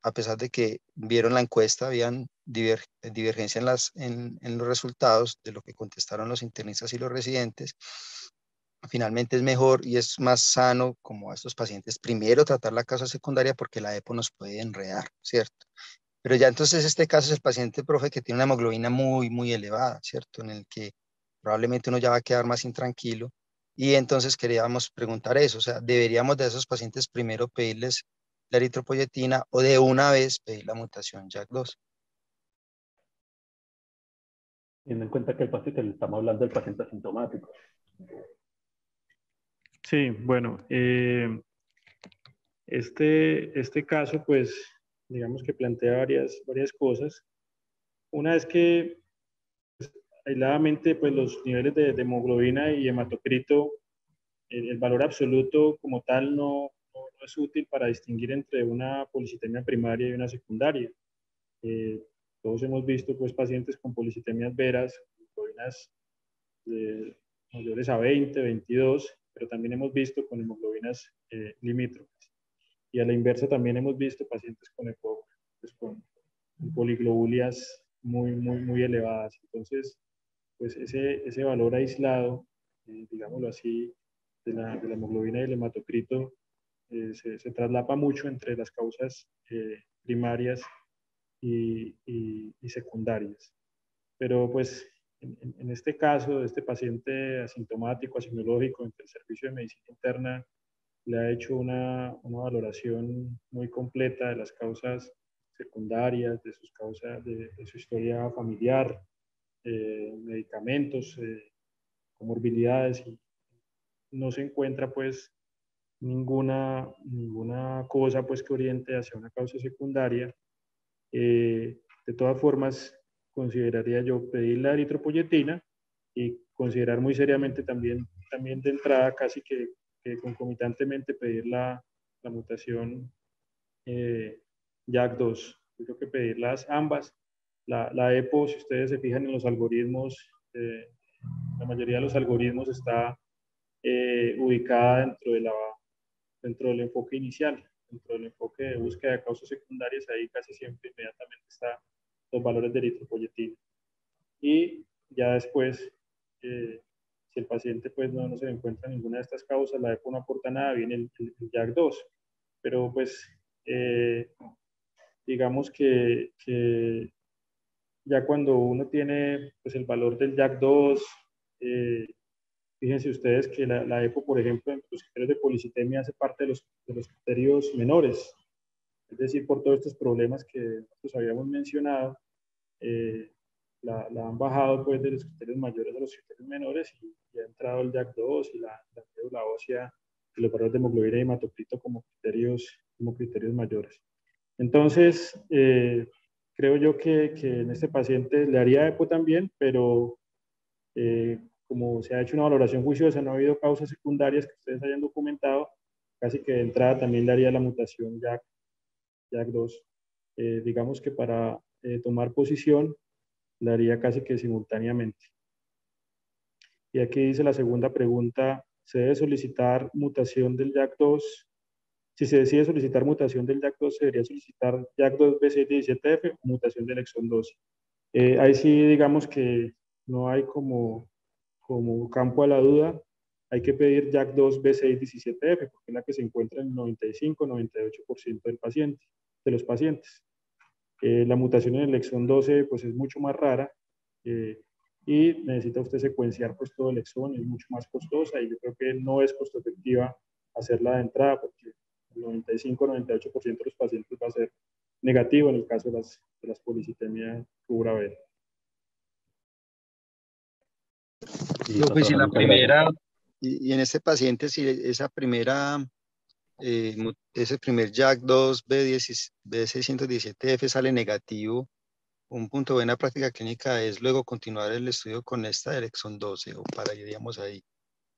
Speaker 3: a pesar de que vieron la encuesta, habían divergencia en los resultados de lo que contestaron los internistas y los residentes. Finalmente es mejor y es más sano como a estos pacientes primero tratar la causa secundaria, porque la EPO nos puede enredar, ¿cierto? Pero ya entonces este caso es el paciente, profe, que tiene una hemoglobina muy, muy elevada, ¿cierto? En el que probablemente uno ya va a quedar más intranquilo. Y entonces queríamos preguntar eso, o sea, ¿deberíamos de esos pacientes primero pedirles la eritropoyetina o de una vez pedir la mutación JAK2?
Speaker 1: Teniendo en cuenta que el paciente, le estamos hablando del paciente asintomático.
Speaker 2: Sí, bueno, este caso, pues, digamos que plantea varias cosas. Una es que aisladamente, pues, los niveles de hemoglobina y hematocrito, el valor absoluto como tal no es útil para distinguir entre una policitemia primaria y una secundaria. Eh, Todos hemos visto, pues, pacientes con policitemias veras, hemoglobinas mayores a 20, 22, pero también hemos visto con hemoglobinas limítrofes. Y a la inversa también hemos visto pacientes con EPOC, pues con poliglobulias muy elevadas. Entonces, pues ese valor aislado, digámoslo así, de la hemoglobina y el hematocrito, se traslapa mucho entre las causas primarias y secundarias. Pero pues en este caso, de este paciente asintomático, asinológico, el servicio de medicina interna le ha hecho una valoración muy completa de las causas secundarias, de sus causas, de su historia familiar, medicamentos, comorbilidades, y no se encuentra pues ninguna cosa pues que oriente hacia una causa secundaria. De todas formas, consideraría yo pedir la eritropoyetina y considerar muy seriamente también de entrada, casi que concomitantemente, pedir la mutación JAK2. Yo creo que pedirlas ambas. La EPO, si ustedes se fijan en los algoritmos, la mayoría de los algoritmos está ubicada dentro del enfoque inicial, dentro del enfoque de búsqueda de causas secundarias. Ahí casi siempre inmediatamente están los valores de eritropoyetina. Y ya después, si el paciente pues no se encuentra ninguna de estas causas, la EPO no aporta nada, viene el JAK2. Pero pues digamos que ya cuando uno tiene pues el valor del JAK2, fíjense ustedes que la EPO, por ejemplo, en los criterios de policitemia hace parte de los criterios menores. Es decir, por todos estos problemas que nosotros habíamos mencionado, la han bajado pues de los criterios mayores a los criterios menores, y ha entrado el JAK2 y la médula ósea y los valores de hemoglobina y hematocrito como criterios mayores. Entonces, creo yo que en este paciente le haría EPO también, pero como se ha hecho una valoración juiciosa, no ha habido causas secundarias que ustedes hayan documentado, casi que de entrada también le haría la mutación JAK2. Digamos que para tomar posición, le haría casi que simultáneamente. Y aquí dice la segunda pregunta: ¿se debe solicitar mutación del JAK2? Si se decide solicitar mutación del JAK2, ¿se debería solicitar JAK2B617F o mutación del exón 12? Ahí sí, digamos que no hay como campo a la duda. Hay que pedir JAK2B617F, porque es la que se encuentra en el 95-98% de los pacientes. La mutación en el exón 12 pues es mucho más rara, y necesita usted secuenciar pues todo el exón, es mucho más costosa, y yo creo que no es costo efectiva hacerla de entrada, porque el 95-98% de los pacientes va a ser negativo en el caso de las policitemias rubra B.
Speaker 3: No, pues si
Speaker 1: Doctora,
Speaker 3: la
Speaker 1: muchas gracias.
Speaker 3: primera, y en este paciente, si esa primera, ese primer JAK2 B617F sale negativo, un punto de buena práctica clínica es luego continuar el estudio con esta del exón 12, o pararíamos ahí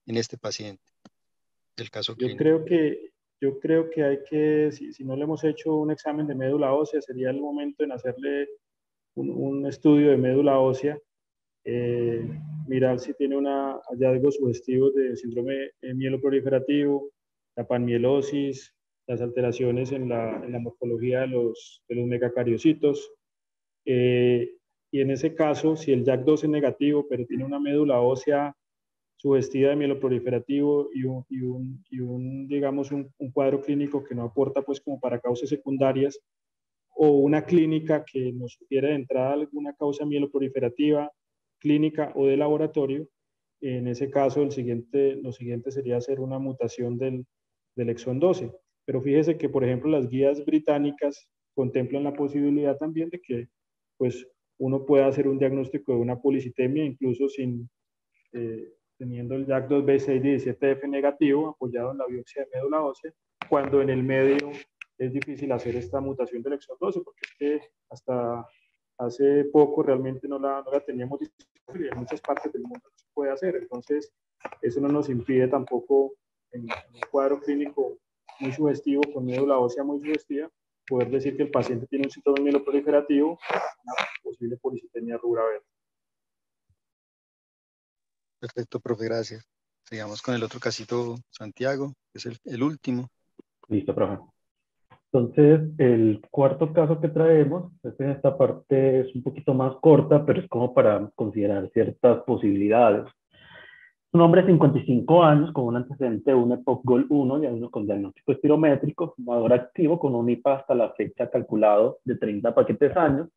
Speaker 3: en este paciente, del caso
Speaker 2: Yo
Speaker 3: clínico.
Speaker 2: creo que hay que, si no le hemos hecho un examen de médula ósea, sería el momento en hacerle un estudio de médula ósea. mirar si tiene hallazgos sugestivos de síndrome mieloproliferativo, la panmielosis, las alteraciones en la morfología de los megacariocitos. Y en ese caso, si el JAK2 es negativo, pero tiene una médula ósea sugestiva de mieloproliferativo digamos, un cuadro clínico que no aporta pues como para causas secundarias, o una clínica que nos sugiere de entrada alguna causa mieloproliferativa, clínica o de laboratorio, en ese caso lo siguiente sería hacer una mutación del exón 12. Pero fíjese que, por ejemplo, las guías británicas contemplan la posibilidad también de que pues, uno pueda hacer un diagnóstico de una policitemia incluso sin teniendo el JAK2B617F negativo apoyado en la biopsia de médula ósea, cuando en el medio es difícil hacer esta mutación del exón 12, porque es que hasta hace poco realmente no la teníamos disponible y en muchas partes del mundo no se puede hacer. Entonces, eso no nos impide tampoco, en un cuadro clínico muy sugestivo, con médula ósea muy sugestiva, poder decir que el paciente tiene un síndrome mieloproliferativo, una posible policitemia rubra verde.
Speaker 3: Perfecto, profe, gracias. Sigamos con el otro casito, Santiago, que es el último.
Speaker 1: Listo, profe. Entonces, el cuarto caso que traemos, en esta parte es un poquito más corta, pero es como para considerar ciertas posibilidades. Un hombre de 55 años con un antecedente de un EPOC GOL1 con diagnóstico espirométrico, fumador activo con un IPA hasta la fecha calculado de 30 paquetes años,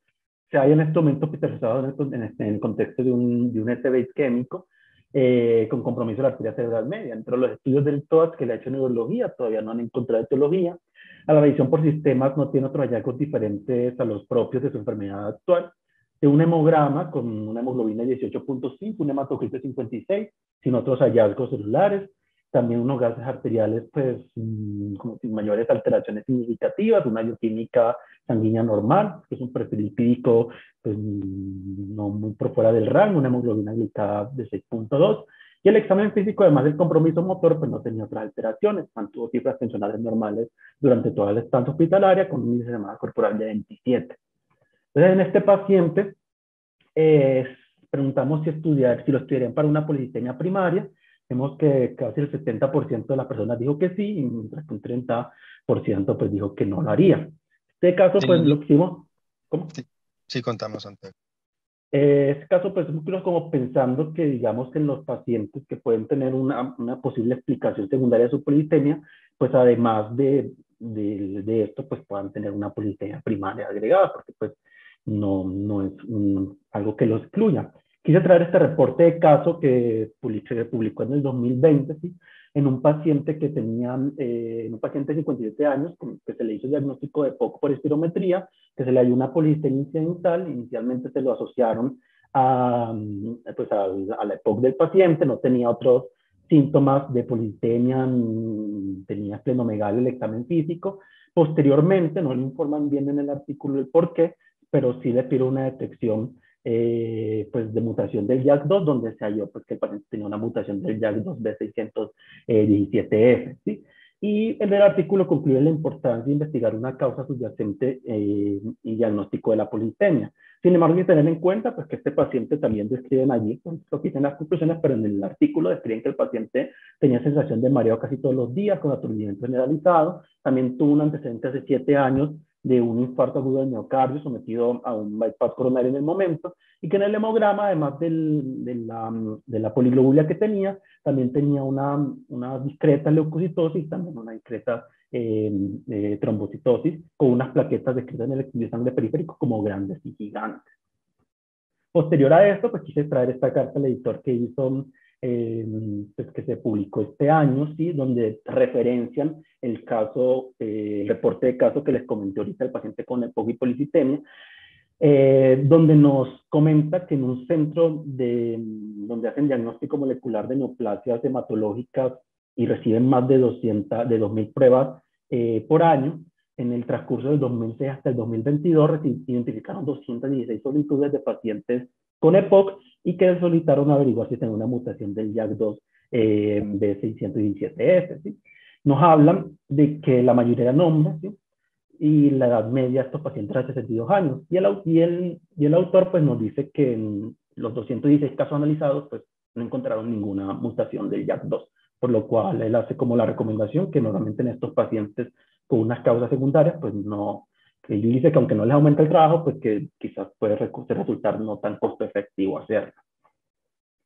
Speaker 1: se halla en este momento hospitalizado en el contexto de un SB isquémico con compromiso de la arteria cerebral media. Entre los estudios del TOAS que le ha hecho neurología, todavía no han encontrado etiología. A la revisión por sistemas no tiene otros hallazgos diferentes a los propios de su enfermedad actual. De un hemograma con una hemoglobina de 18.5, un hematocrito de 56, sin otros hallazgos celulares. También unos gases arteriales pues, como sin mayores alteraciones significativas, una bioquímica sanguínea normal, que es un perfil lipídico pues, no muy por fuera del rango, una hemoglobina glicada de 6.2, y el examen físico, además del compromiso motor, pues no tenía otras alteraciones, mantuvo cifras tensionales normales durante toda la estancia hospitalaria con un índice de masa corporal de 27. Entonces, en este paciente, preguntamos si lo estudiarían para una policitemia primaria. Vemos que casi el 70% de las personas dijo que sí, y mientras que un 30% pues dijo que no lo haría. En este caso,
Speaker 3: Sí.
Speaker 1: pues lo que hicimos, ¿cómo?
Speaker 3: Sí, contamos, Santiago.
Speaker 1: Este caso, pues, como pensando que, digamos, que en los pacientes que pueden tener una posible explicación secundaria de su politemia, pues, además de esto, pues, puedan tener una politemia primaria agregada, porque, pues, no es algo que lo excluya. Quise traer este reporte de caso que se publicó en el 2020, ¿sí? En un paciente que tenía, en un paciente de 57 años, que se le hizo diagnóstico de POC por espirometría, que se le halló una politemia incidental. Inicialmente se lo asociaron pues a la EPOC del paciente, no tenía otros síntomas de politemia, tenía esplenomegalia, el examen físico. Posteriormente, no le informan bien en el artículo el por qué, pero sí le pidieron una detección pues de mutación del JAK2, donde se halló pues, que el paciente tenía una mutación del JAK2 B617F, ¿sí? Y el artículo concluye la importancia de investigar una causa subyacente y diagnóstico de la politemia. Sin embargo, hay que tener en cuenta pues, que este paciente también describen allí, pues, lo que dicen las conclusiones, pero en el artículo describen que el paciente tenía sensación de mareo casi todos los días, con aturdimiento generalizado. También tuvo un antecedente hace 7 años de un infarto agudo del miocardio sometido a un bypass coronario en el momento, y que en el hemograma, además de la poliglobulia que tenía, también tenía una discreta leucocitosis, también una discreta trombocitosis, con unas plaquetas descritas en el estudio de sangre periférico como grandes y gigantes. Posterior a esto, pues quise traer esta carta al editor que hizo, pues que se publicó este año, ¿sí? Donde referencian el caso, el reporte de caso que les comenté ahorita, el paciente con EPOC y policitemia, donde nos comenta que en un centro donde hacen diagnóstico molecular de neoplasias hematológicas y reciben más de 2.000 pruebas por año, en el transcurso del 2006 hasta el 2022 identificaron 216 solicitudes de pacientes con EPOC y que solicitaron averiguar si tenían una mutación del JAK2 B617F, ¿sí? Nos hablan de que la mayoría eran hombres, ¿sí? Y la edad media de estos pacientes era de 62 años. Y el autor pues, nos dice que los 216 casos analizados, pues no encontraron ninguna mutación del JAK2, por lo cual él hace como la recomendación que normalmente en estos pacientes con unas causas secundarias, pues no, que él dice que aunque no les aumenta el trabajo, pues que quizás puede resultar no tan costo efectivo hacerlo.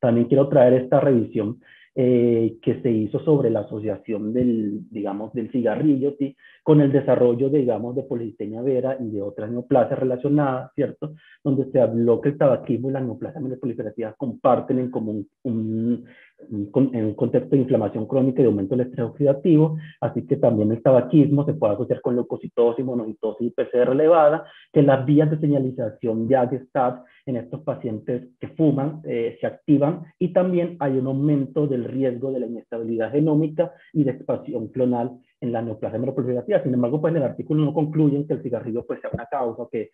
Speaker 1: También quiero traer esta revisión que se hizo sobre la asociación del, digamos, del cigarrillo, ¿sí? Con el desarrollo, digamos, de polistemia vera y de otras neoplasias relacionadas, ¿cierto? Donde se habló que el tabaquismo y las neoplasias proliferativas comparten en común en un contexto de inflamación crónica y de aumento del estrés oxidativo, así que también el tabaquismo se puede asociar con leucocitosis, monocitosis y PCR elevada, que las vías de señalización de AGSTAT en estos pacientes que fuman se activan, y también hay un aumento del riesgo de la inestabilidad genómica y de expansión clonal en la neoplasia proliferativa. Sin embargo, pues en el artículo no concluyen que el cigarrillo pues sea una causa o que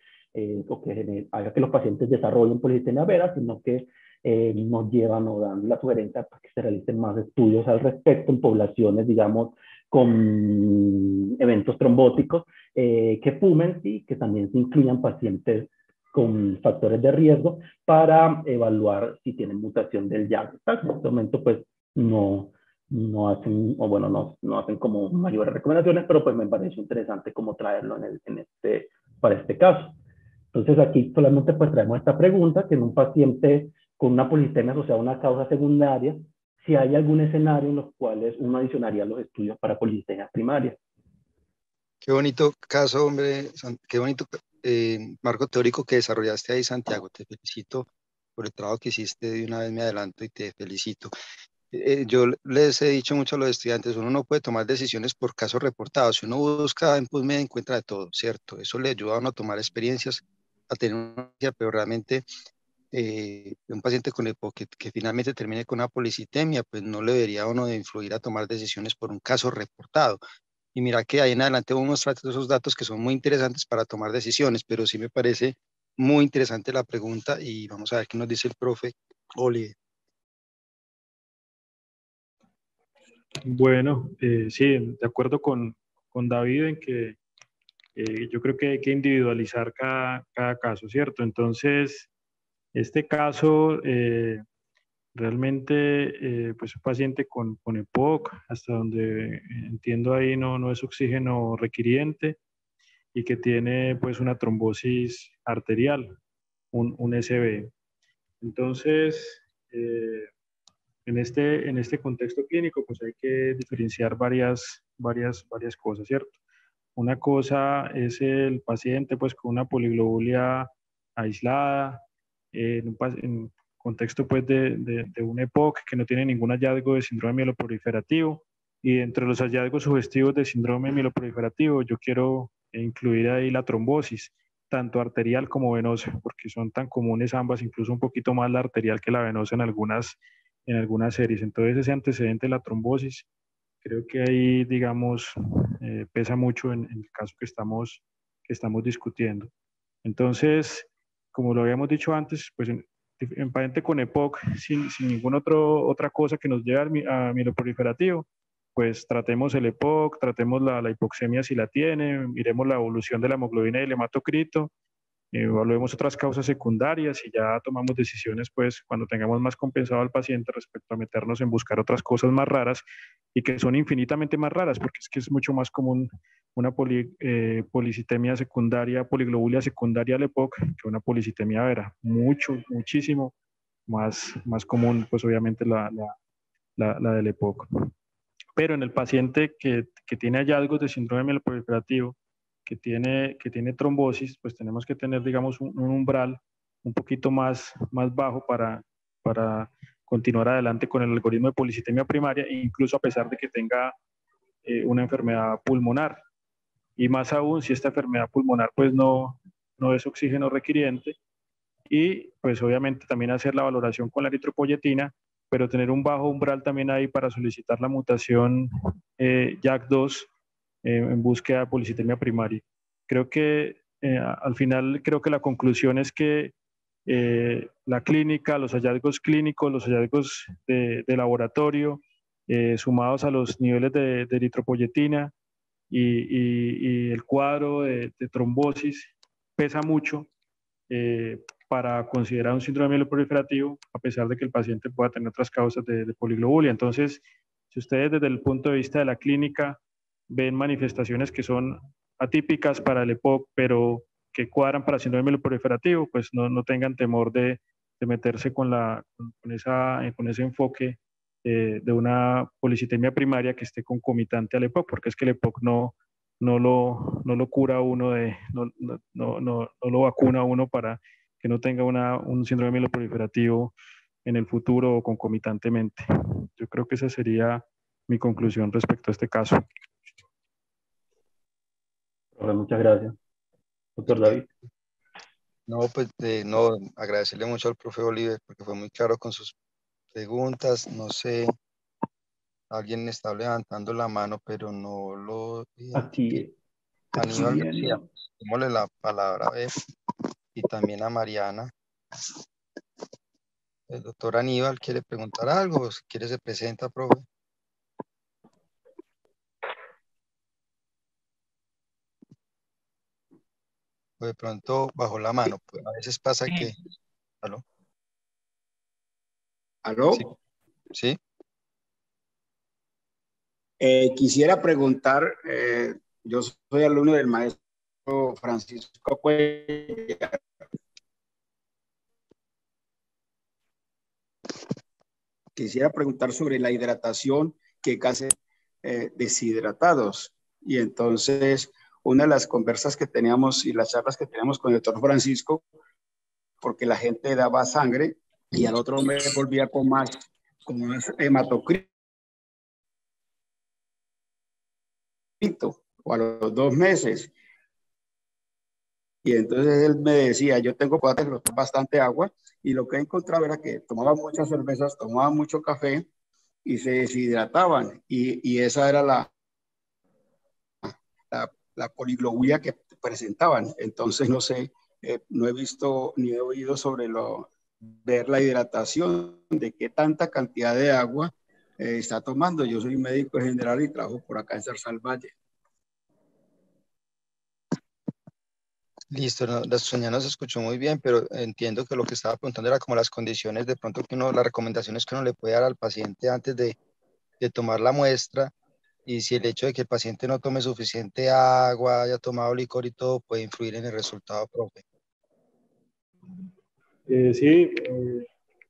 Speaker 1: haga que los pacientes desarrollen polistemia vera, sino que nos llevan o dan la sugerencia para que se realicen más estudios al respecto en poblaciones, digamos, con eventos trombóticos que fumen y que también se incluyan pacientes con factores de riesgo para evaluar si tienen mutación del JAK. En este momento, pues, no hacen, o bueno, no hacen como mayores recomendaciones, pero pues me parece interesante como traerlo para este caso. Entonces aquí solamente pues traemos esta pregunta, que en un paciente con una polistemia asociada a una causa secundaria, si hay algún escenario en los cuales uno adicionaría los estudios para polistemia primaria.
Speaker 3: Qué bonito caso, hombre, qué bonito marco teórico que desarrollaste ahí, Santiago. Te felicito por el trabajo que hiciste, de una vez me adelanto y te felicito. Yo les he dicho mucho a los estudiantes, uno no puede tomar decisiones por casos reportados. Si uno busca en PubMed encuentra de todo, ¿cierto? Eso le ayuda a uno a tomar experiencias, a tener una experiencia, pero realmente un paciente con EPOC que finalmente termine con una policitemia, pues no le debería a uno de influir a tomar decisiones por un caso reportado. Y mira que ahí en adelante vamos a mostrar todos esos datos que son muy interesantes para tomar decisiones, pero sí me parece muy interesante la pregunta y vamos a ver qué nos dice el profe Oli.
Speaker 2: Bueno, sí, de acuerdo con David en que yo creo que hay que individualizar cada caso, ¿cierto? Entonces, este caso, realmente, pues un paciente con EPOC, hasta donde entiendo ahí no es oxígeno requiriente y que tiene pues una trombosis arterial, un SB. Entonces, en este contexto clínico, pues hay que diferenciar varias cosas, ¿cierto? Una cosa es el paciente pues con una poliglobulia aislada, en contexto pues de un EPOC que no tiene ningún hallazgo de síndrome mieloproliferativo, y entre los hallazgos sugestivos de síndrome mieloproliferativo yo quiero incluir ahí la trombosis, tanto arterial como venosa, porque son tan comunes ambas, incluso un poquito más la arterial que la venosa en algunas series. Entonces ese antecedente de la trombosis creo que ahí, digamos, pesa mucho en el caso que estamos discutiendo. Entonces, como lo habíamos dicho antes, pues en paciente con EPOC, sin ninguna otra cosa que nos lleve a mieloproliferativo, pues tratemos el EPOC, tratemos la hipoxemia si la tiene, miremos la evolución de la hemoglobina y el hematocrito, evaluemos otras causas secundarias y ya tomamos decisiones pues cuando tengamos más compensado al paciente respecto a meternos en buscar otras cosas más raras y que son infinitamente más raras, porque es que es mucho más común una policitemia secundaria, poliglobulia secundaria al EPOC que una policitemia vera, muchísimo más común pues obviamente la del EPOC. Pero en el paciente que tiene hallazgos de síndrome mieloproliferativo, que tiene trombosis, pues tenemos que tener, digamos, un umbral un poquito más bajo para continuar adelante con el algoritmo de policitemia primaria, incluso a pesar de que tenga una enfermedad pulmonar. Y más aún si esta enfermedad pulmonar pues no es oxígeno requiriente, y pues obviamente también hacer la valoración con la eritropoyetina, pero tener un bajo umbral también ahí para solicitar la mutación JAK2 en búsqueda de policitemia primaria. Creo que al final creo que la conclusión es que la clínica, los hallazgos clínicos, los hallazgos de laboratorio, sumados a los niveles de eritropoyetina y el cuadro de trombosis, pesa mucho para considerar un síndrome mieloproliferativo, a pesar de que el paciente pueda tener otras causas de poliglobulia. Entonces, si ustedes desde el punto de vista de la clínica ven manifestaciones que son atípicas para el EPOC, pero que cuadran para síndrome mieloproliferativo, pues no tengan temor de meterse con ese enfoque de una policitemia primaria que esté concomitante al EPOC, porque es que el EPOC no lo cura uno, no lo vacuna uno para que no tenga un síndrome mieloproliferativo en el futuro o concomitantemente. Yo creo que esa sería mi conclusión respecto a este caso.
Speaker 1: Muchas gracias. Doctor David.
Speaker 3: No, pues no, agradecerle mucho al profe Oliver porque fue muy claro con sus preguntas. No sé, alguien está levantando la mano, pero no lo identifico. Aníbal García, démosle la palabra a ver, y también a Mariana. El doctor Aníbal quiere preguntar algo, si quiere se presenta, profe. O de pronto bajo la mano, pues a veces pasa que... ¿Aló?
Speaker 4: ¿Aló?
Speaker 3: Sí. ¿Sí?
Speaker 4: Quisiera preguntar, yo soy alumno del maestro Francisco Cuellar. Quisiera preguntar sobre la hidratación que casi deshidratados. Y entonces, una de las conversas que teníamos y las charlas que teníamos con el doctor Francisco, porque la gente daba sangre y al otro mes volvía con más hematocrito, o a los 2 meses. Y entonces él me decía, yo tengo bastante agua, y lo que he encontrado era que tomaban muchas cervezas, tomaban mucho café y se deshidrataban. Y esa era la poliglobulia que presentaban. Entonces, no sé, no he visto ni he oído sobre ver la hidratación, de qué tanta cantidad de agua está tomando. Yo soy médico general y trabajo por acá en Zarzal Valle.
Speaker 3: Listo, la señal no se escuchó muy bien, pero entiendo que lo que estaba preguntando era como las condiciones, de pronto que las recomendaciones que uno le puede dar al paciente antes de tomar la muestra, y si el hecho de que el paciente no tome suficiente agua, haya tomado licor y todo, puede influir en el resultado, profe.
Speaker 2: Sí,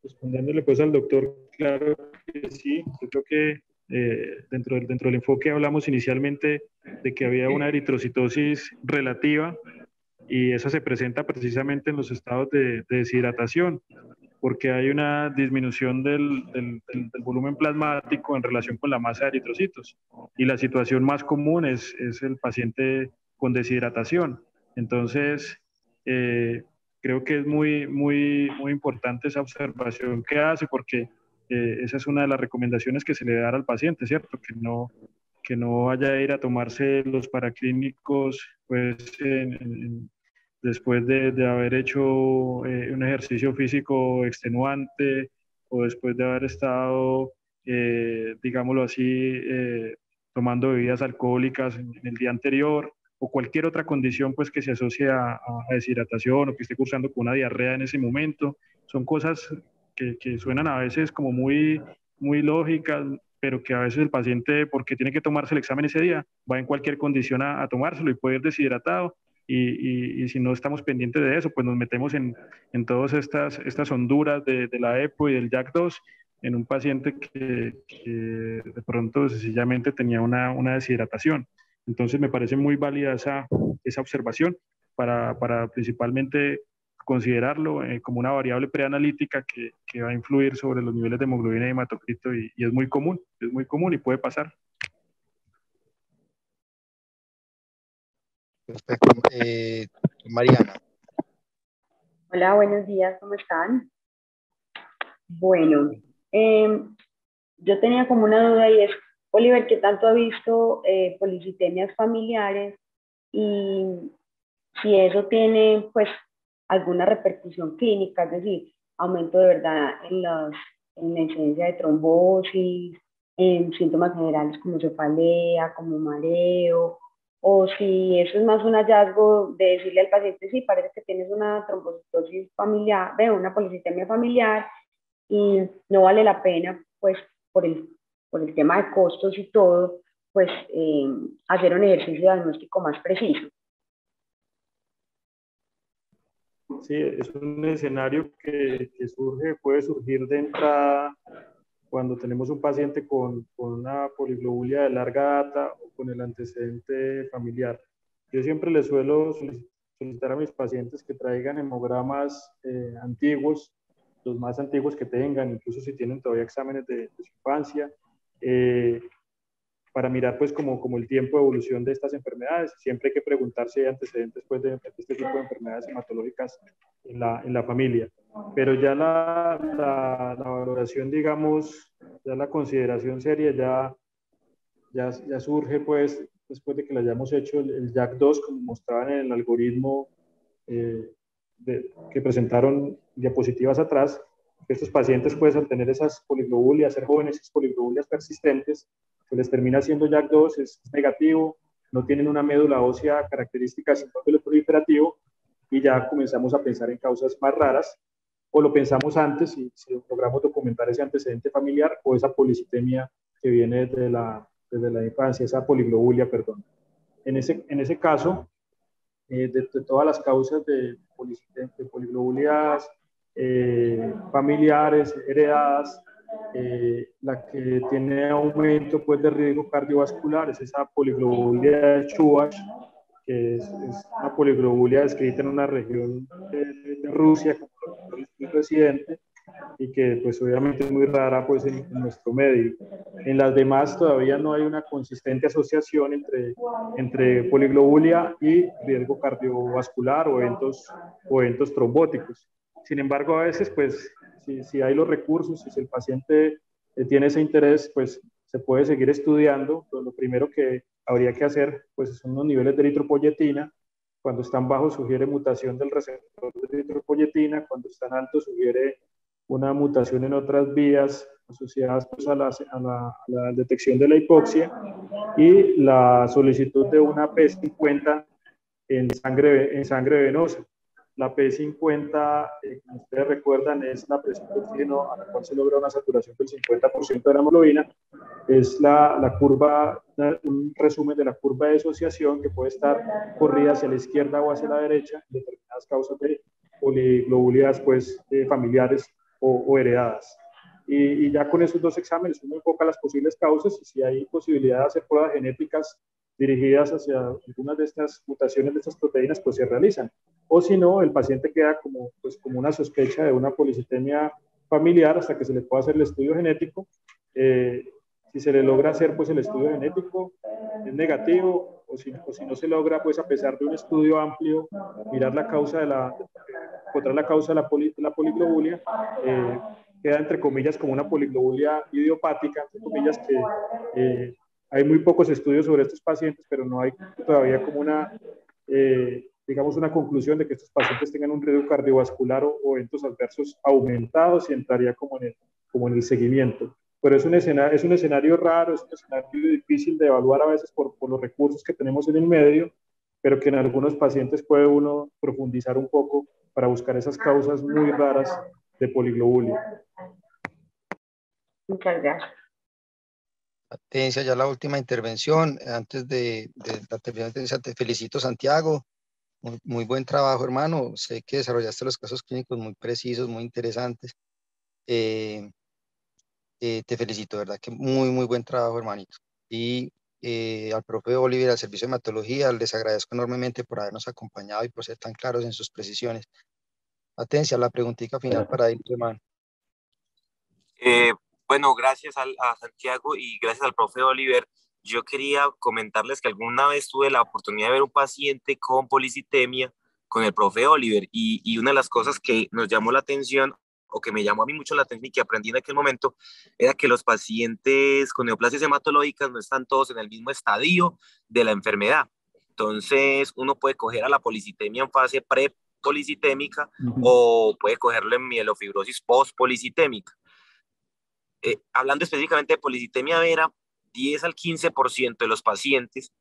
Speaker 2: respondiéndole pues al doctor, claro que sí. Yo creo que dentro del enfoque hablamos inicialmente de que había una eritrocitosis relativa, y esa se presenta precisamente en los estados de deshidratación, porque hay una disminución del volumen plasmático en relación con la masa de eritrocitos. Y la situación más común es el paciente con deshidratación. Entonces, creo que es muy importante esa observación que hace, porque esa es una de las recomendaciones que se le da al paciente, ¿cierto? Que no vaya a ir a tomarse los paraclínicos pues, después de haber hecho un ejercicio físico extenuante, o después de haber estado, digámoslo así, tomando bebidas alcohólicas en el día anterior, o cualquier otra condición pues, que se asocie a deshidratación, o que esté cursando con una diarrea en ese momento. Son cosas que suenan a veces como muy lógicas, pero que a veces el paciente, porque tiene que tomarse el examen ese día, va en cualquier condición a tomárselo y puede ir deshidratado. Y si no estamos pendientes de eso, pues nos metemos en todas estas honduras de la EPO y del JAK2 en un paciente que de pronto sencillamente tenía una deshidratación. Entonces me parece muy válida esa observación para principalmente considerarlo como una variable preanalítica que va a influir sobre los niveles de hemoglobina y hematocrito, y es muy común y puede pasar.
Speaker 3: Perfecto. Mariana.
Speaker 5: Hola, buenos días, ¿cómo están? Bueno, yo tenía como una duda, y es, Oliver, ¿qué tanto ha visto policitemias familiares? Y si eso tiene, pues, alguna repercusión clínica, es decir, aumento de verdad en la incidencia de trombosis, en síntomas generales como cefalea, como mareo, o si eso es más un hallazgo de decirle al paciente, sí, parece que tienes una trombocitosis familiar, veo una policitemia familiar y no vale la pena, pues por el tema de costos y todo, pues hacer un ejercicio diagnóstico más preciso.
Speaker 2: Sí, es un escenario que surge, puede surgir de entrada cuando tenemos un paciente con una poliglobulia de larga data o con el antecedente familiar. Yo siempre les suelo solicitar a mis pacientes que traigan hemogramas antiguos, los más antiguos que tengan, incluso si tienen todavía exámenes de su infancia, para mirar pues como el tiempo de evolución de estas enfermedades. Siempre hay que preguntar si hay antecedentes pues, de este tipo de enfermedades hematológicas en la familia. Pero ya la valoración, digamos, ya la consideración seria ya surge pues después de que le hayamos hecho el JAK2, como mostraban en el algoritmo que presentaron diapositivas atrás. Estos pacientes, pues, al tener esas poliglobulias, ser jóvenes, esas poliglobulias persistentes, pues les termina siendo JAK2, es negativo, no tienen una médula ósea característica del síndrome proliferativo, y ya comenzamos a pensar en causas más raras, o lo pensamos antes si logramos documentar ese antecedente familiar o esa policitemia que viene desde la infancia, esa poliglobulia, perdón. En ese caso, de todas las causas de poliglobulias familiares, heredadas, la que tiene aumento pues, de riesgo cardiovascular es esa poliglobulia de Chuach, que es una poliglobulia descrita en una región de Rusia como el residente, y que pues obviamente es muy rara pues en nuestro medio. En las demás todavía no hay una consistente asociación entre poliglobulia y riesgo cardiovascular o eventos trombóticos. Sin embargo, a veces pues si hay los recursos, si el paciente tiene ese interés, pues se puede seguir estudiando. Lo primero que habría que hacer pues son los niveles de eritropoyetina. Cuando están bajos sugiere mutación del receptor de eritropoyetina, cuando están altos sugiere una mutación en otras vías asociadas pues, a la detección de la hipoxia, y la solicitud de una P50 en sangre venosa. La P50, como ustedes recuerdan, es la presión de oxígeno a la cual se logra una saturación del 50% de la hemoglobina. Es la curva, un resumen de la curva de asociación que puede estar corrida hacia la izquierda o hacia la derecha en determinadas causas de poliglobulias pues, familiares o heredadas. Y ya con esos dos exámenes uno enfoca las posibles causas, y si hay posibilidad de hacer pruebas genéticas dirigidas hacia algunas de estas mutaciones de estas proteínas, pues se realizan. O si no, el paciente queda como una sospecha de una policitemia familiar hasta que se le pueda hacer el estudio genético. Si se le logra hacer pues el estudio genético, es negativo, o si no se logra, pues a pesar de un estudio amplio, mirar la causa encontrar la causa de la poliglobulia, queda entre comillas como una poliglobulia idiopática, entre comillas, que hay muy pocos estudios sobre estos pacientes, pero no hay todavía como digamos, una conclusión de que estos pacientes tengan un riesgo cardiovascular o eventos adversos aumentados, y entraría como en el seguimiento. Pero es un escenario raro, es un escenario difícil de evaluar a veces por los recursos que tenemos en el medio, pero que en algunos pacientes puede uno profundizar un poco para buscar esas causas muy raras de poliglobulia.
Speaker 5: Muchas gracias.
Speaker 3: Atencia, ya la última intervención. Antes de la intervención, te felicito, Santiago. Muy buen trabajo, hermano. Sé que desarrollaste los casos clínicos muy precisos, muy interesantes. Te felicito, ¿verdad? Que muy buen trabajo, hermanito. Y al profe Oliver, al servicio de hematología, les agradezco enormemente por habernos acompañado y por ser tan claros en sus precisiones. Atencia, la preguntita final para ir, hermano.
Speaker 6: Bueno, gracias a Santiago y gracias al profe Oliver. Yo quería comentarles que alguna vez tuve la oportunidad de ver un paciente con policitemia con el profe Oliver, y una de las cosas que nos llamó la atención, o que me llamó a mí mucho la atención y que aprendí en aquel momento, era que los pacientes con neoplasias hematológicas no están todos en el mismo estadio de la enfermedad. Entonces, uno puede coger a la policitemia en fase pre-policitémica o puede cogerlo en mielofibrosis post-policitémica. Hablando específicamente de policitemia vera, 10 al 15% de los pacientes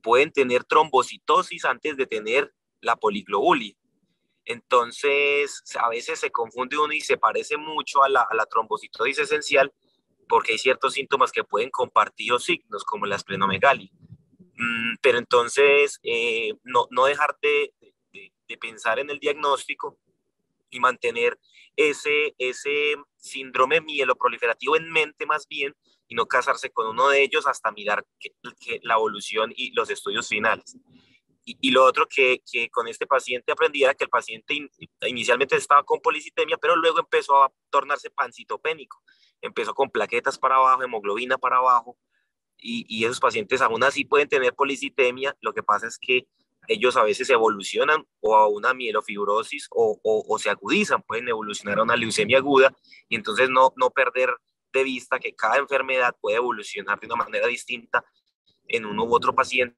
Speaker 6: pueden tener trombocitosis antes de tener la poliglobulia. Entonces, a veces se confunde uno y se parece mucho a la trombocitosis esencial porque hay ciertos síntomas que pueden compartir los signos, como la esplenomegalia. Pero entonces, no dejar de pensar en el diagnóstico y mantener ese síndrome mieloproliferativo en mente más bien, y no casarse con uno de ellos hasta mirar la evolución y los estudios finales. Y lo otro que con este paciente aprendí era que el paciente inicialmente estaba con policitemia, pero luego empezó a tornarse pancitopénico. Empezó con plaquetas para abajo, hemoglobina para abajo, y esos pacientes aún así pueden tener policitemia. Lo que pasa es que ellos a veces evolucionan o a una mielofibrosis o se agudizan, pueden evolucionar a una leucemia aguda, y entonces no perder de vista que cada enfermedad puede evolucionar de una manera distinta en uno u otro paciente.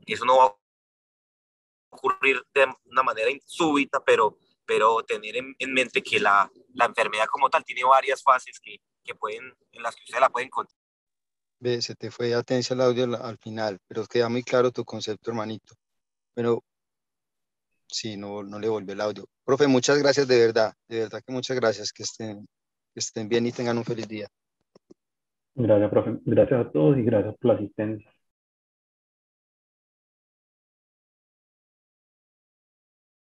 Speaker 6: Eso no va a ocurrir de una manera súbita, pero tener en mente que la enfermedad como tal tiene varias fases en las que usted la puede encontrar.
Speaker 3: Ve, se te fue atencia el audio al final, pero queda muy claro tu concepto, hermanito. Pero sí, no le volvió el audio. Profe, muchas gracias de verdad que muchas gracias, que estén bien y tengan un feliz día.
Speaker 1: Gracias, profe. Gracias a todos y gracias por la asistencia.